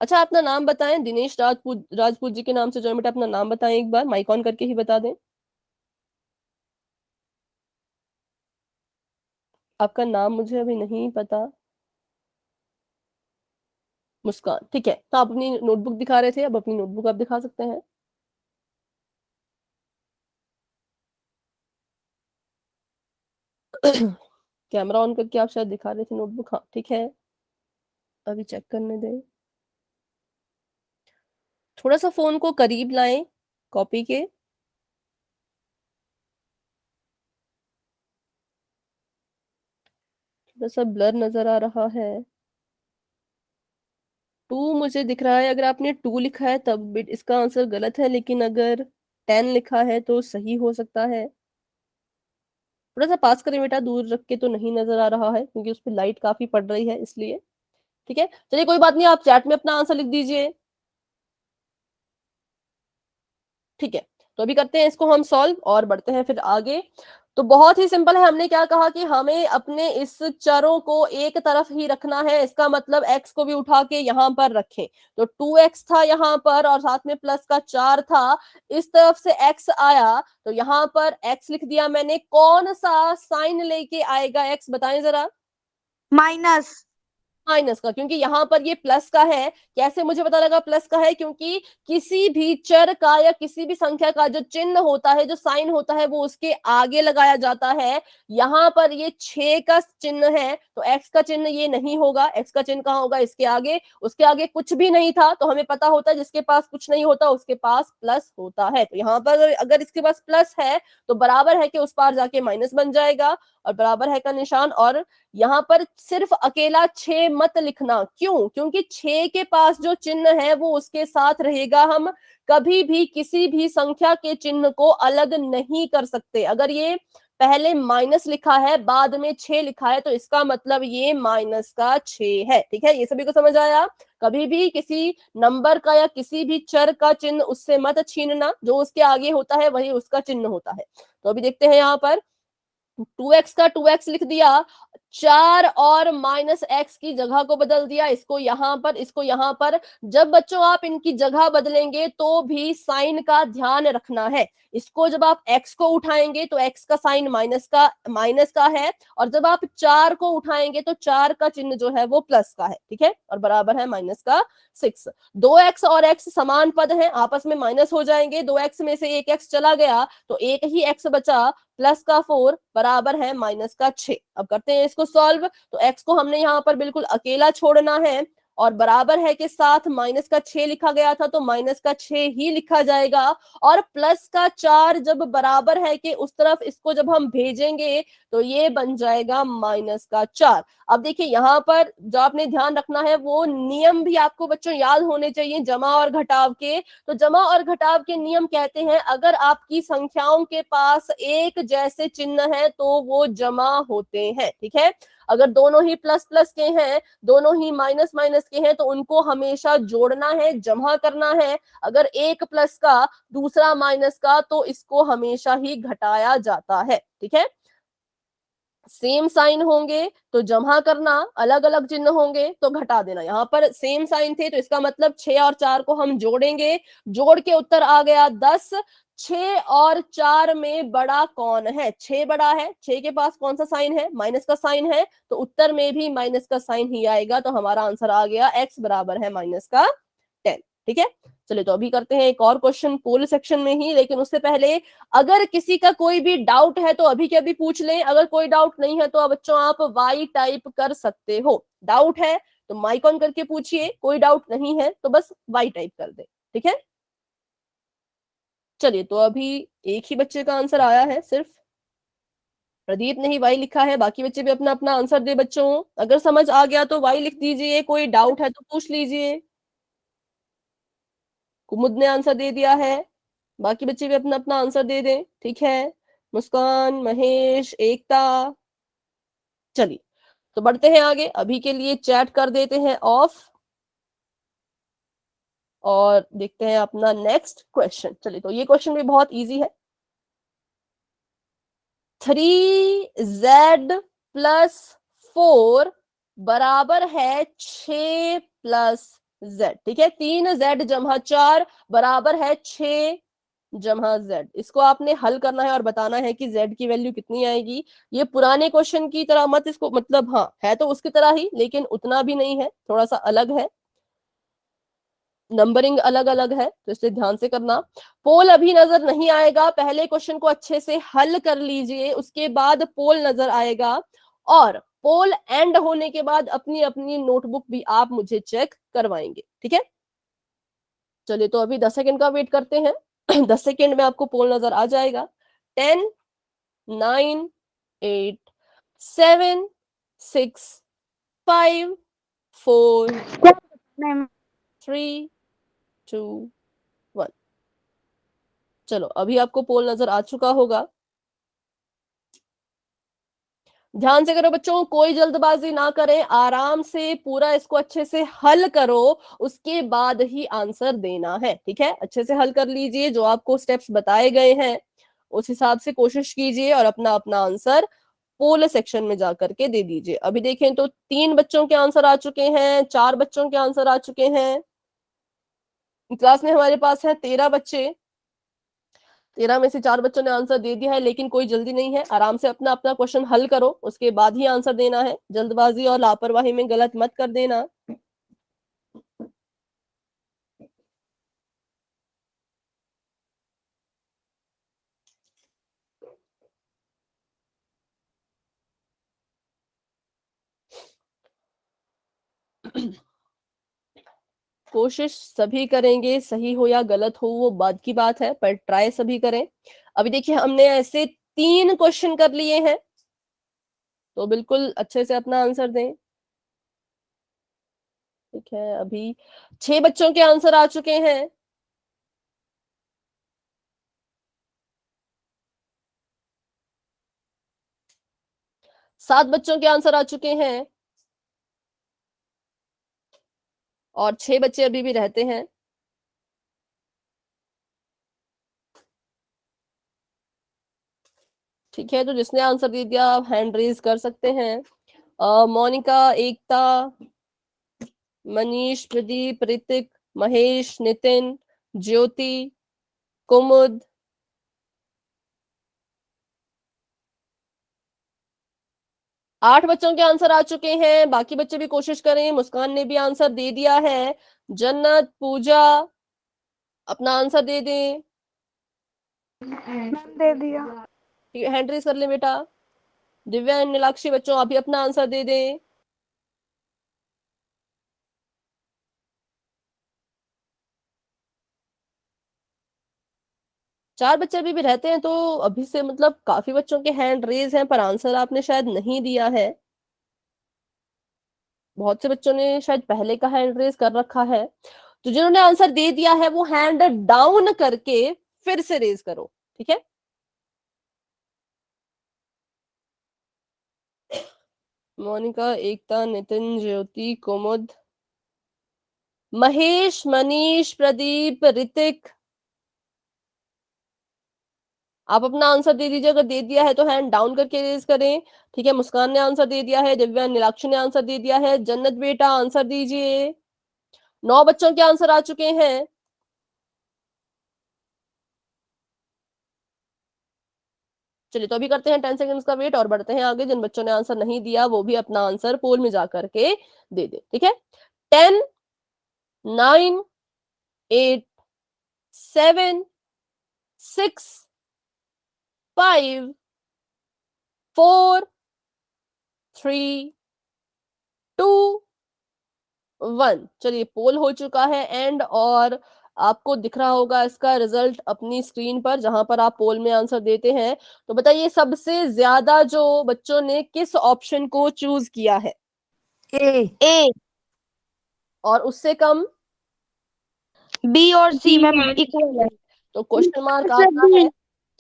अच्छा, अपना नाम बताएं। दिनेश राजपूत, राजपूत जी के नाम से जो है बेटा, अपना नाम बताएं एक बार, माइक ऑन करके ही बता दें। आपका नाम मुझे अभी नहीं पता। मुस्कान, ठीक है। तो आप अपनी नोटबुक दिखा रहे थे, अब अपनी नोटबुक आप दिखा सकते हैं। कैमरा ऑन करके आप शायद दिखा रहे थे नोटबुक, हाँ, ठीक है। अभी चेक करने दें, थोड़ा सा फोन को करीब लाएं कॉपी के। थोड़ा सा ब्लर नजर आ रहा है। 2 मुझे दिख रहा है, अगर आपने 2 लिखा है तब इसका आंसर गलत है, लेकिन अगर 10 लिखा है तो सही हो सकता है। थोड़ा सा पास करें बेटा, दूर रख के तो नहीं नजर आ रहा है क्योंकि उस पर लाइट काफी पड़ रही है इसलिए। ठीक है, चलिए कोई बात नहीं, आप चैट में अपना आंसर लिख दीजिए। ठीक है, तो अभी करते हैं इसको हम सॉल्व और बढ़ते हैं फिर आगे। तो बहुत ही सिंपल है, हमने क्या कहा कि हमें अपने इस चरों को एक तरफ ही रखना है, इसका मतलब x को भी उठा के यहां पर रखें। तो 2x था यहां पर और साथ में प्लस का 4 था, इस तरफ से x आया तो यहां पर x लिख दिया मैंने। कौन सा साइन लेके आएगा x, बताएं जरा। माइनस। माइनस का, क्योंकि यहां पर ये प्लस का है। कैसे मुझे पता लगा प्लस का है? क्योंकि किसी भी चर का या किसी भी संख्या का जो चिन्ह होता है, जो साइन होता है, वो उसके आगे लगाया जाता है। यहां पर ये 6 का चिन्ह है तो एक्स का चिन्ह ये नहीं होगा। एक्स का चिन्ह कहाँ होगा? इसके आगे। उसके आगे कुछ भी नहीं था तो हमें पता होता है जिसके पास कुछ नहीं होता उसके पास प्लस होता है। तो यहाँ पर अगर इसके पास प्लस है तो बराबर है कि उस पार जाके माइनस बन जाएगा और बराबर है का निशान। और यहाँ पर सिर्फ अकेला 6 मत लिखना। क्यों? क्योंकि 6 के पास जो चिन्ह है वो उसके साथ रहेगा। हम कभी भी किसी भी संख्या के चिन्ह को अलग नहीं कर सकते। अगर ये पहले माइनस लिखा है बाद में 6 लिखा है तो इसका मतलब ये माइनस का 6 है। ठीक है, ये सभी को समझ आया? कभी भी किसी नंबर का या किसी भी चर का चिन्ह उससे मत छीनना, जो उसके आगे होता है वही उसका चिन्ह होता है। तो अभी देखते हैं यहाँ पर 2x का 2x लिख दिया, 4 और माइनस एक्स की जगह को बदल दिया, इसको यहां पर, इसको यहां पर। जब बच्चों आप इनकी जगह बदलेंगे तो भी साइन का ध्यान रखना है। इसको जब आप x को उठाएंगे तो x का साइन माइनस का है, और जब आप 4 को उठाएंगे तो 4 का चिन्ह जो है वो प्लस का है। ठीक है, और बराबर है माइनस का 6। 2x और x समान पद हैं, आपस में माइनस हो जाएंगे। 2x में से एक x चला गया तो एक ही x बचा, प्लस का 4 बराबर है माइनस का 6। अब करते हैं इसको सॉल्व। तो x को हमने यहाँ पर बिल्कुल अकेला छोड़ना है और बराबर है के साथ माइनस का 6 लिखा गया था तो माइनस का 6 ही लिखा जाएगा। और प्लस का 4 जब बराबर है कि उस तरफ, इसको जब हम भेजेंगे तो ये बन जाएगा माइनस का 4। अब देखिए यहाँ पर जो आपने ध्यान रखना है वो नियम भी आपको बच्चों याद होने चाहिए जमा और घटाव के। तो जमा और घटाव के नियम कहते हैं अगर आपकी संख्याओं के पास एक जैसे चिन्ह है तो वो जमा होते हैं। ठीक है, अगर दोनों ही प्लस प्लस के हैं, दोनों ही माइनस माइनस के हैं तो उनको हमेशा जोड़ना है, जमा करना है। अगर एक प्लस का दूसरा माइनस का तो इसको हमेशा ही घटाया जाता है। ठीक है, सेम साइन होंगे तो जमा करना, अलग अलग चिन्ह होंगे तो घटा देना। यहाँ पर सेम साइन थे तो इसका मतलब 6 और 4 को हम जोड़ेंगे, जोड़ के उत्तर आ गया 10। 6 और 4 में बड़ा कौन है? 6 बड़ा है, 6 के पास कौन सा साइन है? माइनस का साइन है, तो उत्तर में भी माइनस का साइन ही आएगा। तो हमारा आंसर आ गया x बराबर है माइनस का 10। ठीक है, चलिए तो अभी करते हैं एक और क्वेश्चन पोल सेक्शन में ही, लेकिन उससे पहले अगर किसी का कोई भी डाउट है तो अभी के अभी पूछ लें। अगर कोई डाउट नहीं है तो बच्चों आप वाई टाइप कर सकते हो। डाउट है तो माइक ऑन करके पूछिए, कोई डाउट नहीं है तो बस वाई टाइप कर दे। ठीक है, चलिए तो अभी एक ही बच्चे का आंसर आया है, सिर्फ प्रदीप ने ही वाई लिखा है। बाकी बच्चे भी अपना अपना आंसर दे बच्चों। अगर समझ आ गया तो वाई लिख दीजिए, कोई डाउट है तो पूछ लीजिए। कुमुद ने आंसर दे दिया है, बाकी बच्चे भी अपना अपना आंसर दे दें। ठीक है, मुस्कान, महेश, एकता। चलिए तो बढ़ते हैं आगे, अभी के लिए चैट कर देते हैं ऑफ और देखते हैं अपना नेक्स्ट क्वेश्चन। चलिए तो ये क्वेश्चन भी बहुत इजी है। 3z प्लस 4 बराबर है 6 प्लस z। ठीक है, 3z जमा 4 बराबर है 6 जमा z। इसको आपने हल करना है और बताना है कि z की वैल्यू कितनी आएगी। ये पुराने क्वेश्चन की तरह मत इसको, मतलब हाँ है तो उसकी तरह ही लेकिन उतना भी नहीं है, थोड़ा सा अलग है, नंबरिंग अलग अलग है तो इसलिए ध्यान से करना। पोल अभी नजर नहीं आएगा, पहले क्वेश्चन को अच्छे से हल कर लीजिए उसके बाद पोल नजर आएगा। और पोल एंड होने के बाद अपनी अपनी नोटबुक भी आप मुझे चेक करवाएंगे। ठीक है, चलिए तो अभी 10 सेकंड का वेट करते हैं। 10 सेकंड में आपको पोल नजर आ जाएगा। 10, 9, 8, 7, 6, 5, 4, क्या? 3, 2, 1। चलो अभी आपको पोल नजर आ चुका होगा। ध्यान से करो बच्चों, कोई जल्दबाजी ना करें, आराम से पूरा इसको अच्छे से हल करो, उसके बाद ही आंसर देना है। ठीक है, अच्छे से हल कर लीजिए, जो आपको स्टेप्स बताए गए हैं उस हिसाब से कोशिश कीजिए और अपना अपना आंसर पोल सेक्शन में जाकर के दे दीजिए। अभी देखें तो 3 बच्चों के आंसर आ चुके हैं, 4 बच्चों के आंसर आ चुके हैं। क्लास में हमारे पास है 13 बच्चे, 13 में से 4 बच्चों ने आंसर दे दिया है, लेकिन कोई जल्दी नहीं है, आराम से अपना अपना क्वेश्चन हल करो, उसके बाद ही आंसर देना है। जल्दबाजी और लापरवाही में गलत मत कर देना। कोशिश सभी करेंगे, सही हो या गलत हो वो बाद की बात है, पर ट्राई सभी करें। अभी देखिए हमने ऐसे 3 क्वेश्चन कर लिए हैं, तो बिल्कुल अच्छे से अपना आंसर दें। ठीक है, अभी 6 बच्चों के आंसर आ चुके हैं। 7 बच्चों के आंसर आ चुके हैं और 6 बच्चे अभी भी रहते हैं। ठीक है, तो जिसने आंसर दे दिया आप हैंड रेज कर सकते हैं। मोनिका, एकता, मनीष, प्रदीप, ऋतिक, महेश, नितिन, ज्योति, कुमुद, 8 बच्चों के आंसर आ चुके हैं। बाकी बच्चे भी कोशिश करें। मुस्कान ने भी आंसर दे दिया है। जन्नत, पूजा अपना आंसर दे दें। मैम दे दिया। ठीक है, हैंड रेज कर ले बेटा। दिव्या एंड नीलाक्षी बच्चों अभी अपना आंसर दे दें। चार बच्चे अभी भी रहते हैं, तो अभी से मतलब काफी बच्चों के हैंड रेज हैं, पर आंसर आपने शायद नहीं दिया है। बहुत से बच्चों ने शायद पहले का हैंड रेज कर रखा है। तो जिन्होंने आंसर दे दिया है वो हैंड डाउन करके फिर से रेज करो। ठीक है, मोनिका, एकता, नितिन, ज्योति, कुमुद, महेश, मनीष, प्रदीप, ऋतिक, आप अपना आंसर दे दीजिए। अगर दे दिया है तो हैंड डाउन करके रेज करें। ठीक है, मुस्कान ने आंसर दे दिया है, दिव्या नीलाक्षी ने आंसर दे दिया है। जन्नत बेटा आंसर दीजिए। 9 बच्चों के आंसर आ चुके हैं। चलिए, तो अभी करते हैं 10 सेकंड्स का वेट और बढ़ते हैं आगे। जिन बच्चों ने आंसर नहीं दिया वो भी अपना आंसर पोल में जाकर के दे दे। ठीक है, 10, 9, 8, 7, 6, 5, 4, 3, 2, 1। चलिए, पोल हो चुका है एंड, और आपको दिख रहा होगा इसका रिजल्ट अपनी स्क्रीन पर, जहां पर आप पोल में आंसर देते हैं। तो बताइए सबसे ज्यादा जो बच्चों ने किस ऑप्शन को चूज किया है, ए, और उससे कम? बी और सी मैम इक्वल है। तो क्वेश्चन मार्क आता है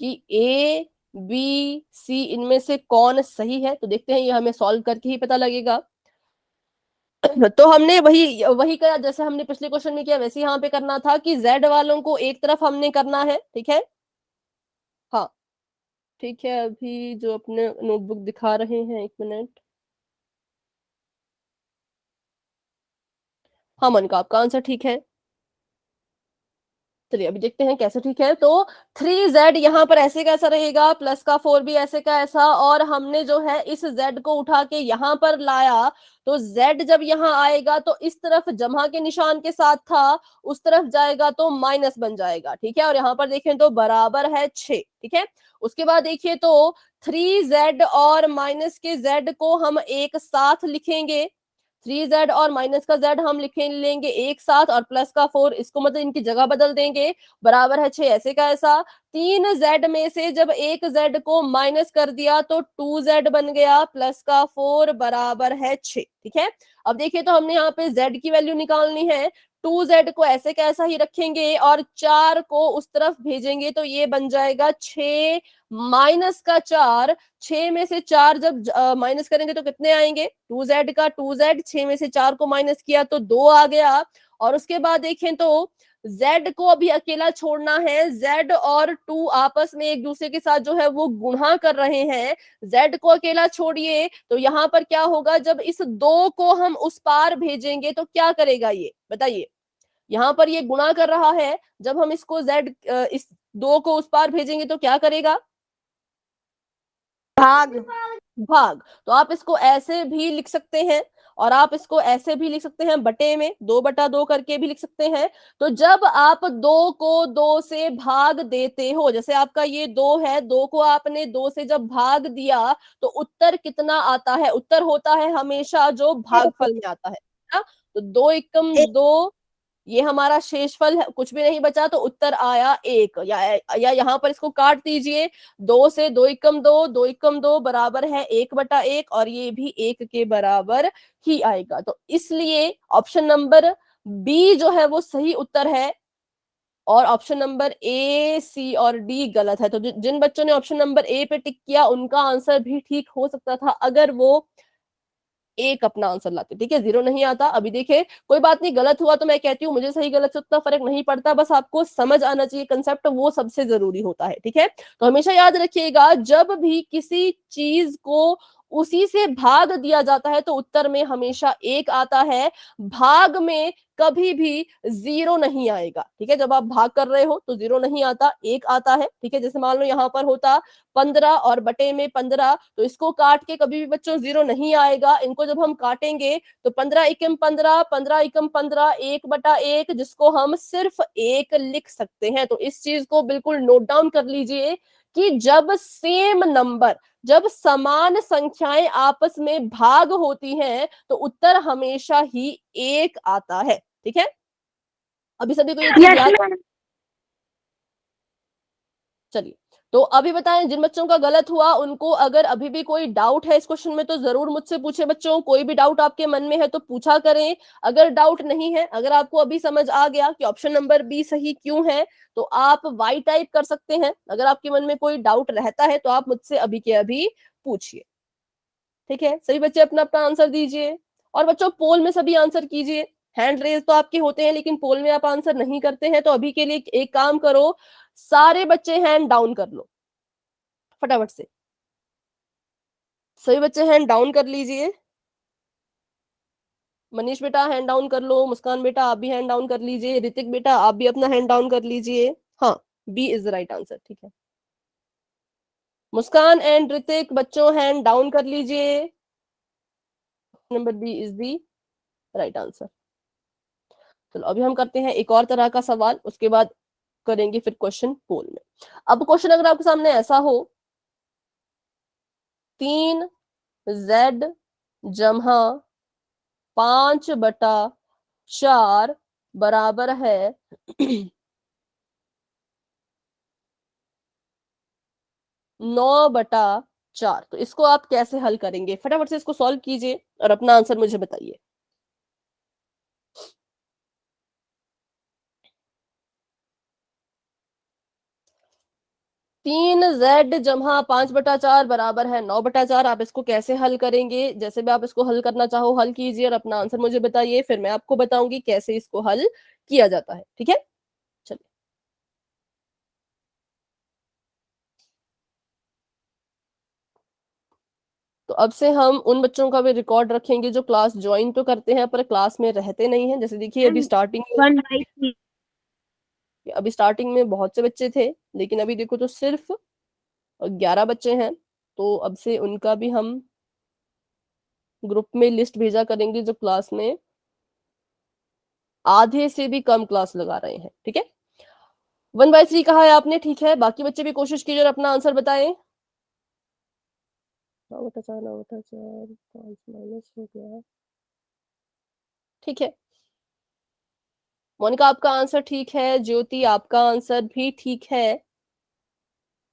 कि ए, बी, सी इनमें से कौन सही है। तो देखते हैं, ये हमें सॉल्व करके ही पता लगेगा। तो हमने वही वही किया जैसे हमने पिछले क्वेश्चन में किया, वैसे यहाँ पे करना था कि जेड वालों को एक तरफ हमने करना है। ठीक है, हाँ ठीक है, अभी जो अपने नोटबुक दिखा रहे हैं, 1 मिनट। हाँ मोनिका, आपका आंसर ठीक है। चलिए अभी देखते हैं कैसे ठीक है। तो 3z यहाँ पर ऐसे कैसा रहेगा, प्लस का 4 भी ऐसे का ऐसा, और हमने जो है इस z को उठा के यहाँ पर लाया, तो z जब यहाँ आएगा तो इस तरफ जमा के निशान के साथ था, उस तरफ जाएगा तो माइनस बन जाएगा। ठीक है, और यहाँ पर देखें तो बराबर है 6। ठीक है, उसके बाद देखिए तो 3z और माइनस के z को हम एक साथ लिखेंगे। 3z और माइनस का z हम लिखे लेंगे एक साथ, और प्लस का 4 इसको मतलब इनकी जगह बदल देंगे, बराबर है 6 ऐसे का ऐसा। 3z में से जब एक z को माइनस कर दिया तो 2z बन गया, प्लस का 4 बराबर है 6। ठीक है, अब देखिए तो हमने यहाँ पे z की वैल्यू निकालनी है। 2z को ऐसे कैसा ही रखेंगे और 4 को उस तरफ भेजेंगे तो ये बन जाएगा 6 माइनस का 4। 6 में से 4 जब माइनस करेंगे तो कितने आएंगे, 2z का 2z, 6 में से 4 को माइनस किया तो 2 आ गया। और उसके बाद देखें तो z को अभी अकेला छोड़ना है, z और 2 आपस में एक दूसरे के साथ जो है वो गुणा कर रहे हैं, z को अकेला छोड़िए तो यहाँ पर क्या होगा, जब इस 2 को हम उस पार भेजेंगे तो क्या करेगा ये बताइए। यहाँ पर ये गुणा कर रहा है, जब हम इसको इस 2 को उस पार भेजेंगे तो क्या करेगा, भाग। भाग। तो आप इसको ऐसे भी लिख सकते हैं और आप इसको ऐसे भी लिख सकते हैं, बटे में 2/2 करके भी लिख सकते हैं। तो जब आप 2 को 2 से भाग देते हो, जैसे आपका ये 2 है, 2 को आपने 2 से जब भाग दिया तो उत्तर कितना आता है, उत्तर होता है हमेशा जो भागफल में आता है ना? तो 2 एकम 2, ये हमारा शेषफल है, कुछ भी नहीं बचा तो उत्तर आया 1। या यहाँ पर इसको काट दीजिए, 2 से 2 एकम 2, 2 एकम 2 बराबर है 1/1 और ये भी 1 के बराबर ही आएगा। तो इसलिए ऑप्शन नंबर बी जो है वो सही उत्तर है और ऑप्शन नंबर ए, सी और डी गलत है। तो जिन बच्चों ने ऑप्शन नंबर ए पे टिक किया उनका आंसर भी ठीक हो सकता था अगर वो एक अपना आंसर लाते। ठीक है, 0 नहीं आता। अभी देखे कोई बात नहीं, गलत हुआ तो मैं कहती हूँ मुझे सही गलत से उतना फर्क नहीं पड़ता, बस आपको समझ आना चाहिए कंसेप्ट, वो सबसे जरूरी होता है। ठीक है, तो हमेशा याद रखिएगा जब भी किसी चीज को उसी से भाग दिया जाता है तो उत्तर में हमेशा 1 आता है, भाग में कभी भी 0 नहीं आएगा। ठीक है, जब आप भाग कर रहे हो तो 0 नहीं आता, 1 आता है। ठीक है, जैसे मान लो यहाँ पर होता 15 और बटे में 15, तो इसको काट के कभी भी बच्चों 0 नहीं आएगा। इनको जब हम काटेंगे तो 15 एकम 15, 15 एकम 15, 1/1, जिसको हम सिर्फ 1 लिख सकते हैं। तो इस चीज को बिल्कुल नोट डाउन कर लीजिए कि जब सेम नंबर, जब समान संख्याएं आपस में भाग होती हैं तो उत्तर हमेशा ही 1 आता है। ठीक है, अभी सभी को ये चीज याद, चलिए तो अभी बताएं जिन बच्चों का गलत हुआ उनको अगर अभी भी कोई डाउट है इस क्वेश्चन में तो जरूर मुझसे पूछे। बच्चों कोई भी डाउट आपके मन में है तो पूछा करें, अगर डाउट नहीं है, अगर आपको अभी समझ आ गया कि ऑप्शन नंबर बी सही क्यों है तो आप वाई टाइप कर सकते हैं। अगर आपके मन में कोई डाउट रहता है तो आप मुझसे अभी के अभी पूछिए। ठीक है, सभी बच्चे अपना अपना आंसर दीजिए और बच्चों पोल में सभी आंसर कीजिए। हैंड रेज तो आपके होते हैं लेकिन पोल में आप आंसर नहीं करते हैं, तो अभी के लिए एक काम करो, सारे बच्चे हैंड डाउन कर लो फटाफट से। सभी बच्चे हैंड डाउन कर लीजिए। मनीष बेटा हैंड डाउन कर लो, मुस्कान बेटा आप भी हैंड डाउन कर लीजिए, ऋतिक बेटा आप भी अपना हैंड डाउन कर लीजिए। हाँ, B is the right answer. ठीक है, मुस्कान एंड ऋतिक बच्चों हैंड डाउन कर लीजिए, number B is the right answer. चलो अभी हम करते हैं एक और तरह का सवाल, उसके बाद करेंगे फिर क्वेश्चन पोल में। अब क्वेश्चन अगर आपके सामने ऐसा हो, 3z जमा 5/4 बराबर है 9/4, तो इसको आप कैसे हल करेंगे, फटाफट से इसको सॉल्व कीजिए और अपना आंसर मुझे बताइए। तीन जेड जमा 5/4 बराबर है 9/4, आप इसको कैसे हल करेंगे, जैसे भी आप इसको हल करना चाहो हल कीजिए और अपना आंसर मुझे बताइए, फिर मैं आपको बताऊंगी कैसे इसको हल किया जाता है। ठीक है, चलिए तो अब से हम उन बच्चों का भी रिकॉर्ड रखेंगे जो क्लास ज्वाइन तो करते हैं पर क्लास में रहते नहीं हैं। जैसे देखिए अभी स्टार्टिंग में, 1/3 अभी स्टार्टिंग में बहुत से बच्चे थे लेकिन अभी देखो तो सिर्फ 11 बच्चे हैं। तो अब से उनका भी हम ग्रुप में लिस्ट भेजा करेंगे जो क्लास में आधे से भी कम क्लास लगा रहे हैं। ठीक है, 1/3 कहा है आपने, ठीक है, बाकी बच्चे भी कोशिश कीजिए और अपना आंसर बताएं। 9/4, 9/4, 5 माइनस हो गया। ठीक है, मोनिका आपका आंसर ठीक है, ज्योति आपका आंसर भी ठीक है।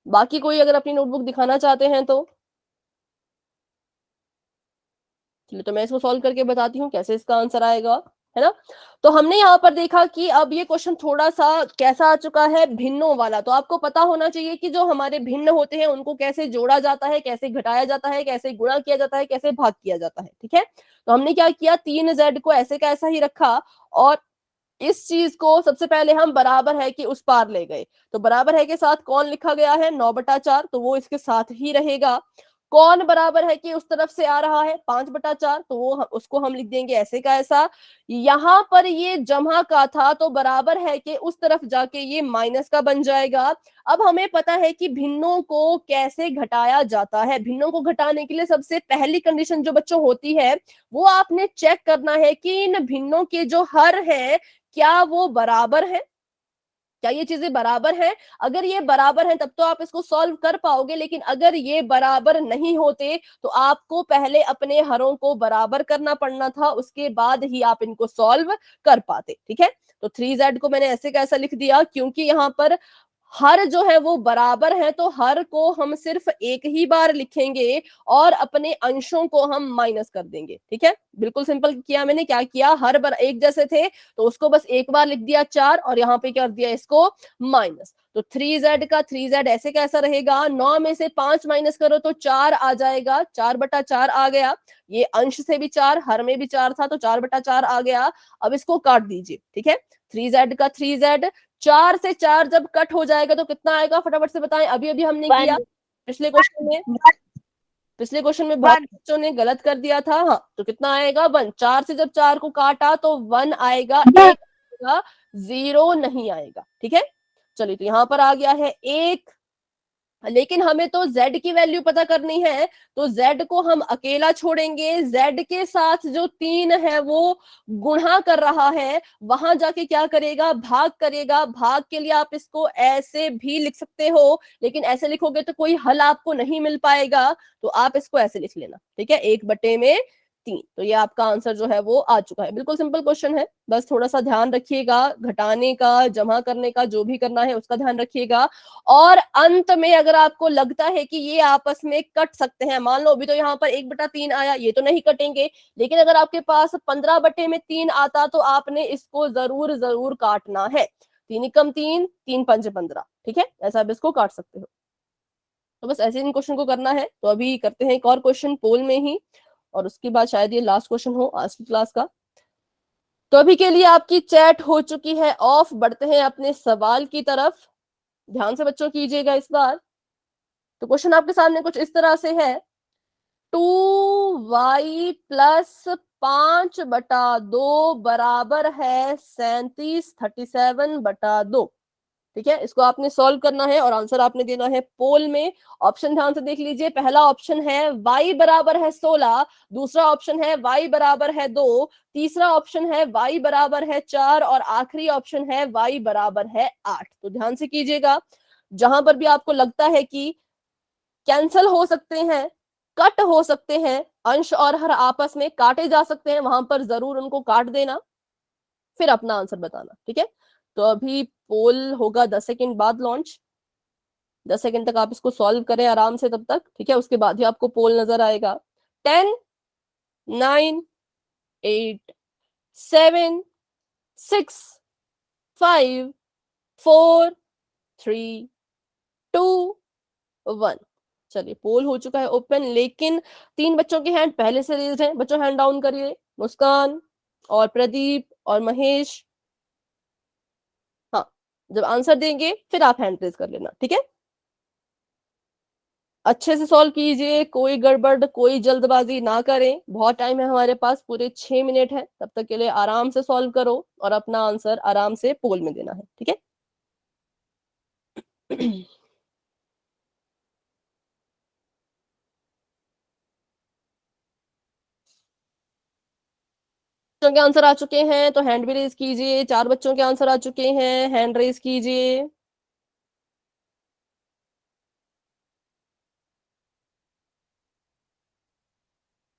बाकी कोई अगर अपनी नोटबुक दिखाना चाहते हैं तो चलिए, तो मैं इसको सॉल्व करके बताती हूँ कैसे इसका आंसर आएगा, है ना। तो हमने यहाँ पर देखा कि अब ये क्वेश्चन थोड़ा सा कैसा आ चुका है, भिन्नों वाला। तो आपको पता होना चाहिए कि जो हमारे भिन्न होते हैं उनको कैसे जोड़ा जाता है, कैसे घटाया जाता है, कैसे गुणा किया जाता है, कैसे भाग किया जाता है, ठीक है। तो हमने क्या किया, 3z को ऐसे का ऐसा ही रखा और इस चीज को सबसे पहले हम बराबर है कि उस पार ले गए। तो बराबर है के साथ कौन लिखा गया है, 9/4, तो वो इसके साथ ही रहेगा। कौन बराबर है कि उस तरफ से आ रहा है, 5/4, तो वो उसको हम लिख देंगे ऐसे का ऐसा। यहां पर ये जमा का था तो बराबर है कि उस तरफ जाके ये माइनस का बन जाएगा। अब हमें पता है कि भिन्नों को कैसे घटाया जाता है। भिन्नों को घटाने के लिए सबसे पहली कंडीशन जो बच्चों होती है वो आपने चेक करना है कि इन भिन्नों के जो हर है क्या वो बराबर है, क्या ये चीजें बराबर हैं। अगर ये बराबर हैं तब तो आप इसको सॉल्व कर पाओगे, लेकिन अगर ये बराबर नहीं होते तो आपको पहले अपने हरों को बराबर करना पड़ना था, उसके बाद ही आप इनको सॉल्व कर पाते, ठीक है। तो 3z को मैंने ऐसे कैसा लिख दिया, क्योंकि यहाँ पर हर जो है वो बराबर है तो हर को हम सिर्फ एक ही बार लिखेंगे और अपने अंशों को हम माइनस कर देंगे, ठीक है। बिल्कुल सिंपल किया मैंने, क्या किया, हर बार एक जैसे थे तो उसको बस एक बार लिख दिया 4 और यहाँ पे कर दिया इसको माइनस। तो 3z का 3z ऐसे कैसा रहेगा, 9 में से 5 माइनस करो तो 4 आ जाएगा, 4/4 आ गया। ये अंश से भी 4, हर में भी 4 था तो 4/4 आ गया। अब इसको काट दीजिए, ठीक है। 3z का 3z, 4 से 4 जब कट हो जाएगा तो कितना आएगा, फटाफट से बताएं। अभी अभी हमने किया पिछले क्वेश्चन में, बहुत बच्चों ने गलत कर दिया था। हाँ, तो कितना आएगा, 1। 4 से जब 4 को काटा तो 1 आएगा, 1 आएगा, 0 नहीं आएगा, ठीक है। चलिए, तो यहां पर आ गया है 1, लेकिन हमें तो z की वैल्यू पता करनी है तो z को हम अकेला छोड़ेंगे। z के साथ जो 3 है वो गुणा कर रहा है, वहां जाके क्या करेगा, भाग करेगा। भाग के लिए आप इसको ऐसे भी लिख सकते हो, लेकिन ऐसे लिखोगे तो कोई हल आपको नहीं मिल पाएगा, तो आप इसको ऐसे लिख लेना, ठीक है, 1/3। तो ये आपका आंसर जो है वो आ चुका है। बिल्कुल सिंपल क्वेश्चन है, बस थोड़ा सा ध्यान रखिएगा, घटाने का, जमा करने का, जो भी करना है उसका ध्यान रखिएगा। और अंत में अगर आपको लगता है कि ये आपस में कट सकते हैं, मान लो अभी तो यहाँ पर 1/3 आया, ये तो नहीं कटेंगे, लेकिन अगर आपके पास 15/3 आता तो आपने इसको जरूर जरूर काटना है। 3 एकम 3, 3 पंच 15, ठीक है, ऐसा आप इसको काट सकते हो। तो बस ऐसे इन क्वेश्चन को करना है। तो अभी करते हैं एक और क्वेश्चन पोल में ही, और उसके बाद शायद ये लास्ट क्वेश्चन हो आज की क्लास का। तो अभी के लिए आपकी चैट हो चुकी है ऑफ, बढ़ते हैं अपने सवाल की तरफ। ध्यान से बच्चों कीजिएगा इस बार। तो क्वेश्चन आपके सामने कुछ इस तरह से है, 2y प्लस 5/2 बराबर है 37/2, ठीक है। इसको आपने सॉल्व करना है और आंसर आपने देना है पोल में। ऑप्शन ध्यान से देख लीजिए, पहला ऑप्शन है y बराबर है 16, दूसरा ऑप्शन है y बराबर है 2, तीसरा ऑप्शन है y बराबर है 4 और आखिरी ऑप्शन है y बराबर है 8। तो ध्यान से कीजिएगा, जहां पर भी आपको लगता है कि कैंसल हो सकते हैं, कट हो सकते हैं, अंश और हर आपस में काटे जा सकते हैं, वहां पर जरूर उनको काट देना, फिर अपना आंसर बताना, ठीक है। तो अभी पोल होगा 10 सेकंड बाद लॉन्च। 10 सेकंड तक आप इसको सॉल्व करें आराम से तब तक, ठीक है, उसके बाद ही आपको पोल नजर आएगा। 10, 9, 8, 7, 6, 5, 4, 3, 2, 1। चलिए, पोल हो चुका है ओपन, लेकिन 3 बच्चों के हैंड पहले से रेज्ड हैं। बच्चों हैंड डाउन करिए, मुस्कान और प्रदीप और महेश। हाँ, जब आंसर देंगे फिर आप हैंड रेज कर लेना, ठीक है। अच्छे से सॉल्व कीजिए, कोई गड़बड़, कोई जल्दबाजी ना करें। बहुत टाइम है हमारे पास, पूरे 6 मिनट है, तब तक के लिए आराम से सॉल्व करो और अपना आंसर आराम से पोल में देना है, ठीक है। बच्चों के आंसर आ चुके हैं तो हैंड भी रेज कीजिए। 4 बच्चों के आंसर आ चुके हैं, हैंड रेज कीजिए।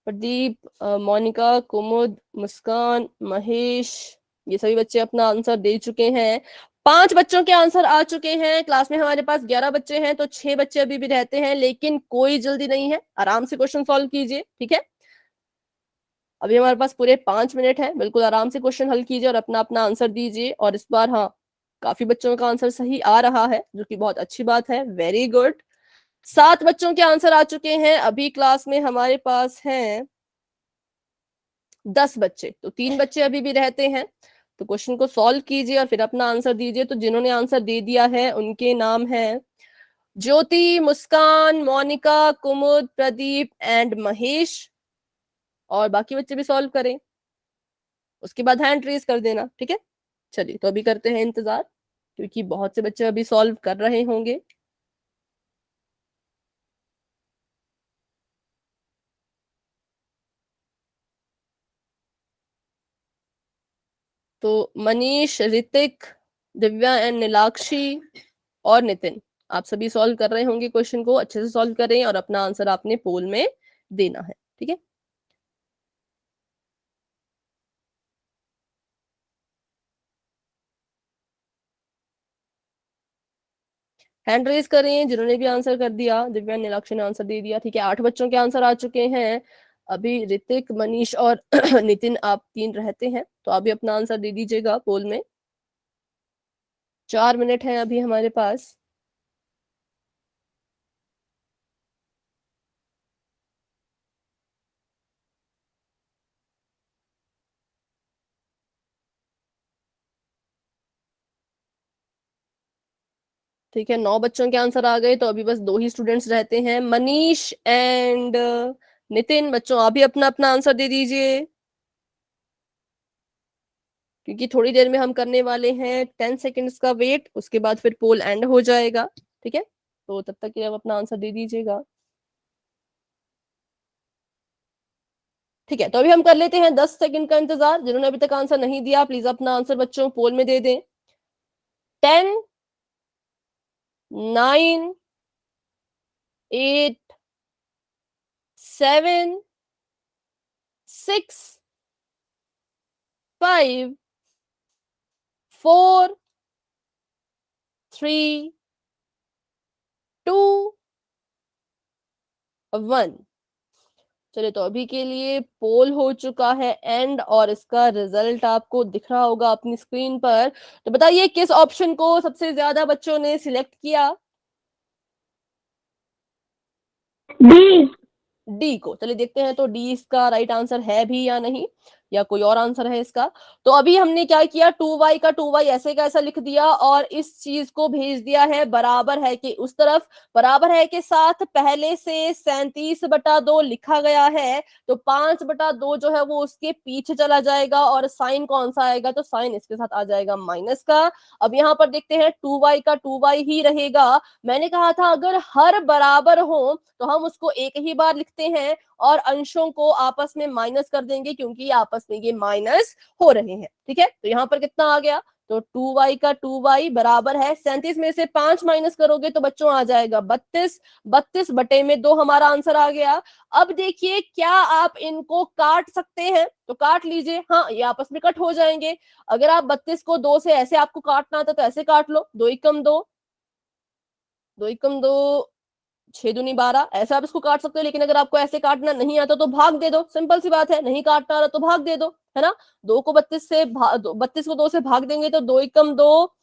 प्रदीप, मोनिका, कुमुद, मुस्कान, महेश, ये सभी बच्चे अपना आंसर दे चुके हैं। 5 बच्चों के आंसर आ चुके हैं। क्लास में हमारे पास 11 बच्चे हैं तो 6 बच्चे अभी भी रहते हैं, लेकिन कोई जल्दी नहीं है, आराम से क्वेश्चन सॉल्व कीजिए, ठीक है। अभी हमारे पास पूरे 5 मिनट है, बिल्कुल आराम से क्वेश्चन हल कीजिए और अपना अपना आंसर दीजिए। और इस बार हाँ, काफी बच्चों का आंसर सही आ रहा है, जो कि बहुत अच्छी बात है। Very good. 7 बच्चों के आंसर आ चुके हैं। अभी क्लास में हमारे पास हैं 10 बच्चे, तो 3 बच्चे अभी भी रहते हैं। तो क्वेश्चन को सॉल्व कीजिए और फिर अपना आंसर दीजिए। तो जिन्होंने आंसर दे दिया है उनके नाम हैं ज्योति, मुस्कान, मोनिका, कुमुद, प्रदीप एंड महेश। और बाकी बच्चे भी सॉल्व करें, उसके बाद हैंड रेज कर देना, ठीक है। चलिए, तो अभी करते हैं इंतजार, क्योंकि बहुत से बच्चे अभी सॉल्व कर रहे होंगे। तो मनीष, ऋतिक, दिव्या एंड नीलाक्षी और नितिन, आप सभी सॉल्व कर रहे होंगे। क्वेश्चन को अच्छे से सॉल्व करें और अपना आंसर आपने पोल में देना है, ठीक है। हैंड रेज करें जिन्होंने भी आंसर कर दिया। दिव्या, नीलाक्षी ने आंसर दे दिया, ठीक है। 8 बच्चों के आंसर आ चुके हैं। अभी ऋतिक, मनीष और नितिन, आप 3 रहते हैं, तो अभी अपना आंसर दे दीजिएगा पोल में। 4 मिनट है अभी हमारे पास। ठीक है, 9 बच्चों के आंसर आ गए, तो अभी बस 2 ही स्टूडेंट्स रहते हैं, मनीष एंड नितिन। बच्चों, अभी अपना अपना आंसर दे दीजिए, क्योंकि थोड़ी देर में हम करने वाले हैं 10 सेकेंड्स का वेट, उसके बाद फिर पोल एंड हो जाएगा, ठीक है। तो तब तक के लिए आप अपना आंसर दे दीजिएगा। ठीक है, तो अभी हम कर लेते हैं 10 सेकंड का इंतजार। जिन्होंने अभी तक आंसर नहीं दिया, प्लीज अपना आंसर बच्चों पोल में दे दें। 10, 9, 8, 7, 6, 5, 4, 3, 2, 1। चलिए, तो अभी के लिए पोल हो चुका है एंड, और इसका रिजल्ट आपको दिख रहा होगा अपनी स्क्रीन पर। तो बताइए किस ऑप्शन को सबसे ज्यादा बच्चों ने सिलेक्ट किया? डी। डी को। चलिए देखते हैं, तो डी इसका राइट आंसर है भी या नहीं, या कोई और आंसर है इसका। तो अभी हमने क्या किया, 2y का 2y ऐसे का ऐसा लिख दिया और इस चीज को भेज दिया है बराबर है कि उस तरफ। बराबर है के साथ पहले से 37/2 लिखा गया है, तो 5/2 जो है वो उसके पीछे चला जाएगा, और साइन कौन सा आएगा, तो साइन इसके साथ आ जाएगा माइनस का। अब यहाँ पर देखते हैं, 2y का 2y ही रहेगा। मैंने कहा था अगर हर बराबर हो तो हम उसको एक ही बार लिखते हैं और अंशों को आपस में माइनस कर देंगे, क्योंकि आपस में ये माइनस हो रहे हैं, ठीक है। तो यहाँ पर कितना आ गया, तो 2y का 2y बराबर है 37 में से 5 माइनस करोगे तो बच्चों आ जाएगा 32। 32/2 हमारा आंसर आ गया। अब देखिए, क्या आप इनको काट सकते हैं? तो काट लीजिए। हाँ, ये आपस में कट हो जाएंगे। अगर आप 32 को 2 से ऐसे आपको काटना था तो ऐसे काट लो, 2 एकम 2, 2 एकम 2, 6 दूनी 12, ऐसे आप इसको काट सकते हो। लेकिन अगर आपको ऐसे काटना नहीं आता तो भाग दे दो, सिंपल सी बात है। नहीं काटना आ रहा तो भाग दे दो, है ना। 2 को 32 से 32 को 2 से भाग देंगे तो 2 एकम 2,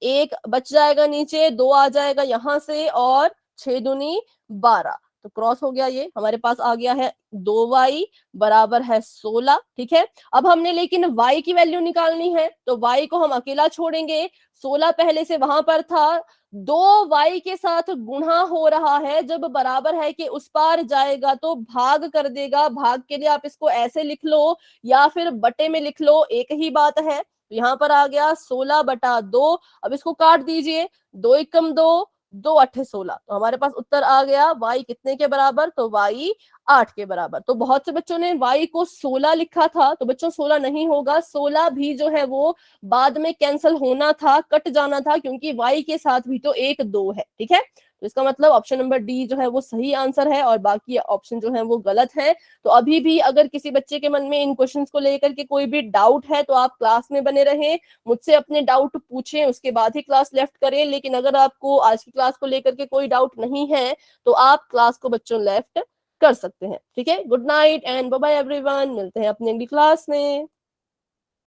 1 बच जाएगा नीचे, 2 आ जाएगा यहां से, और 6 दूनी 12, तो क्रॉस हो गया। ये हमारे पास आ गया है 2y बराबर है 16, ठीक है। अब हमने लेकिन y की वैल्यू निकालनी है, तो y को हम अकेला छोड़ेंगे। 16 पहले से वहां पर था, 2y के साथ गुणा हो रहा है, जब बराबर है कि उस पार जाएगा तो भाग कर देगा। भाग के लिए आप इसको ऐसे लिख लो या फिर बटे में लिख लो, एक ही बात है। तो यहाँ पर आ गया 16/2। अब इसको काट दीजिए, 2 एकम 2, 2 अट्ठे 16, तो हमारे पास उत्तर आ गया y कितने के बराबर, तो y 8 के बराबर। तो बहुत से बच्चों ने y को 16 लिखा था, तो बच्चों 16 नहीं होगा, 16 भी जो है वो बाद में कैंसिल होना था, कट जाना था, क्योंकि y के साथ भी तो 1 2 है, ठीक है। तो इसका मतलब ऑप्शन नंबर डी जो है वो सही आंसर है, और बाकी ऑप्शन जो है वो गलत है। तो अभी भी अगर किसी बच्चे के मन में इन क्वेश्चंस को लेकर के कोई भी डाउट है तो आप क्लास में बने रहें, मुझसे अपने डाउट पूछें, उसके बाद ही क्लास लेफ्ट करें। लेकिन अगर आपको आज की क्लास को लेकर के कोई डाउट नहीं है तो आप क्लास को बच्चों लेफ्ट कर सकते हैं। ठीक है, good night and bye bye everyone, मिलते हैं अपनी अगली क्लास में।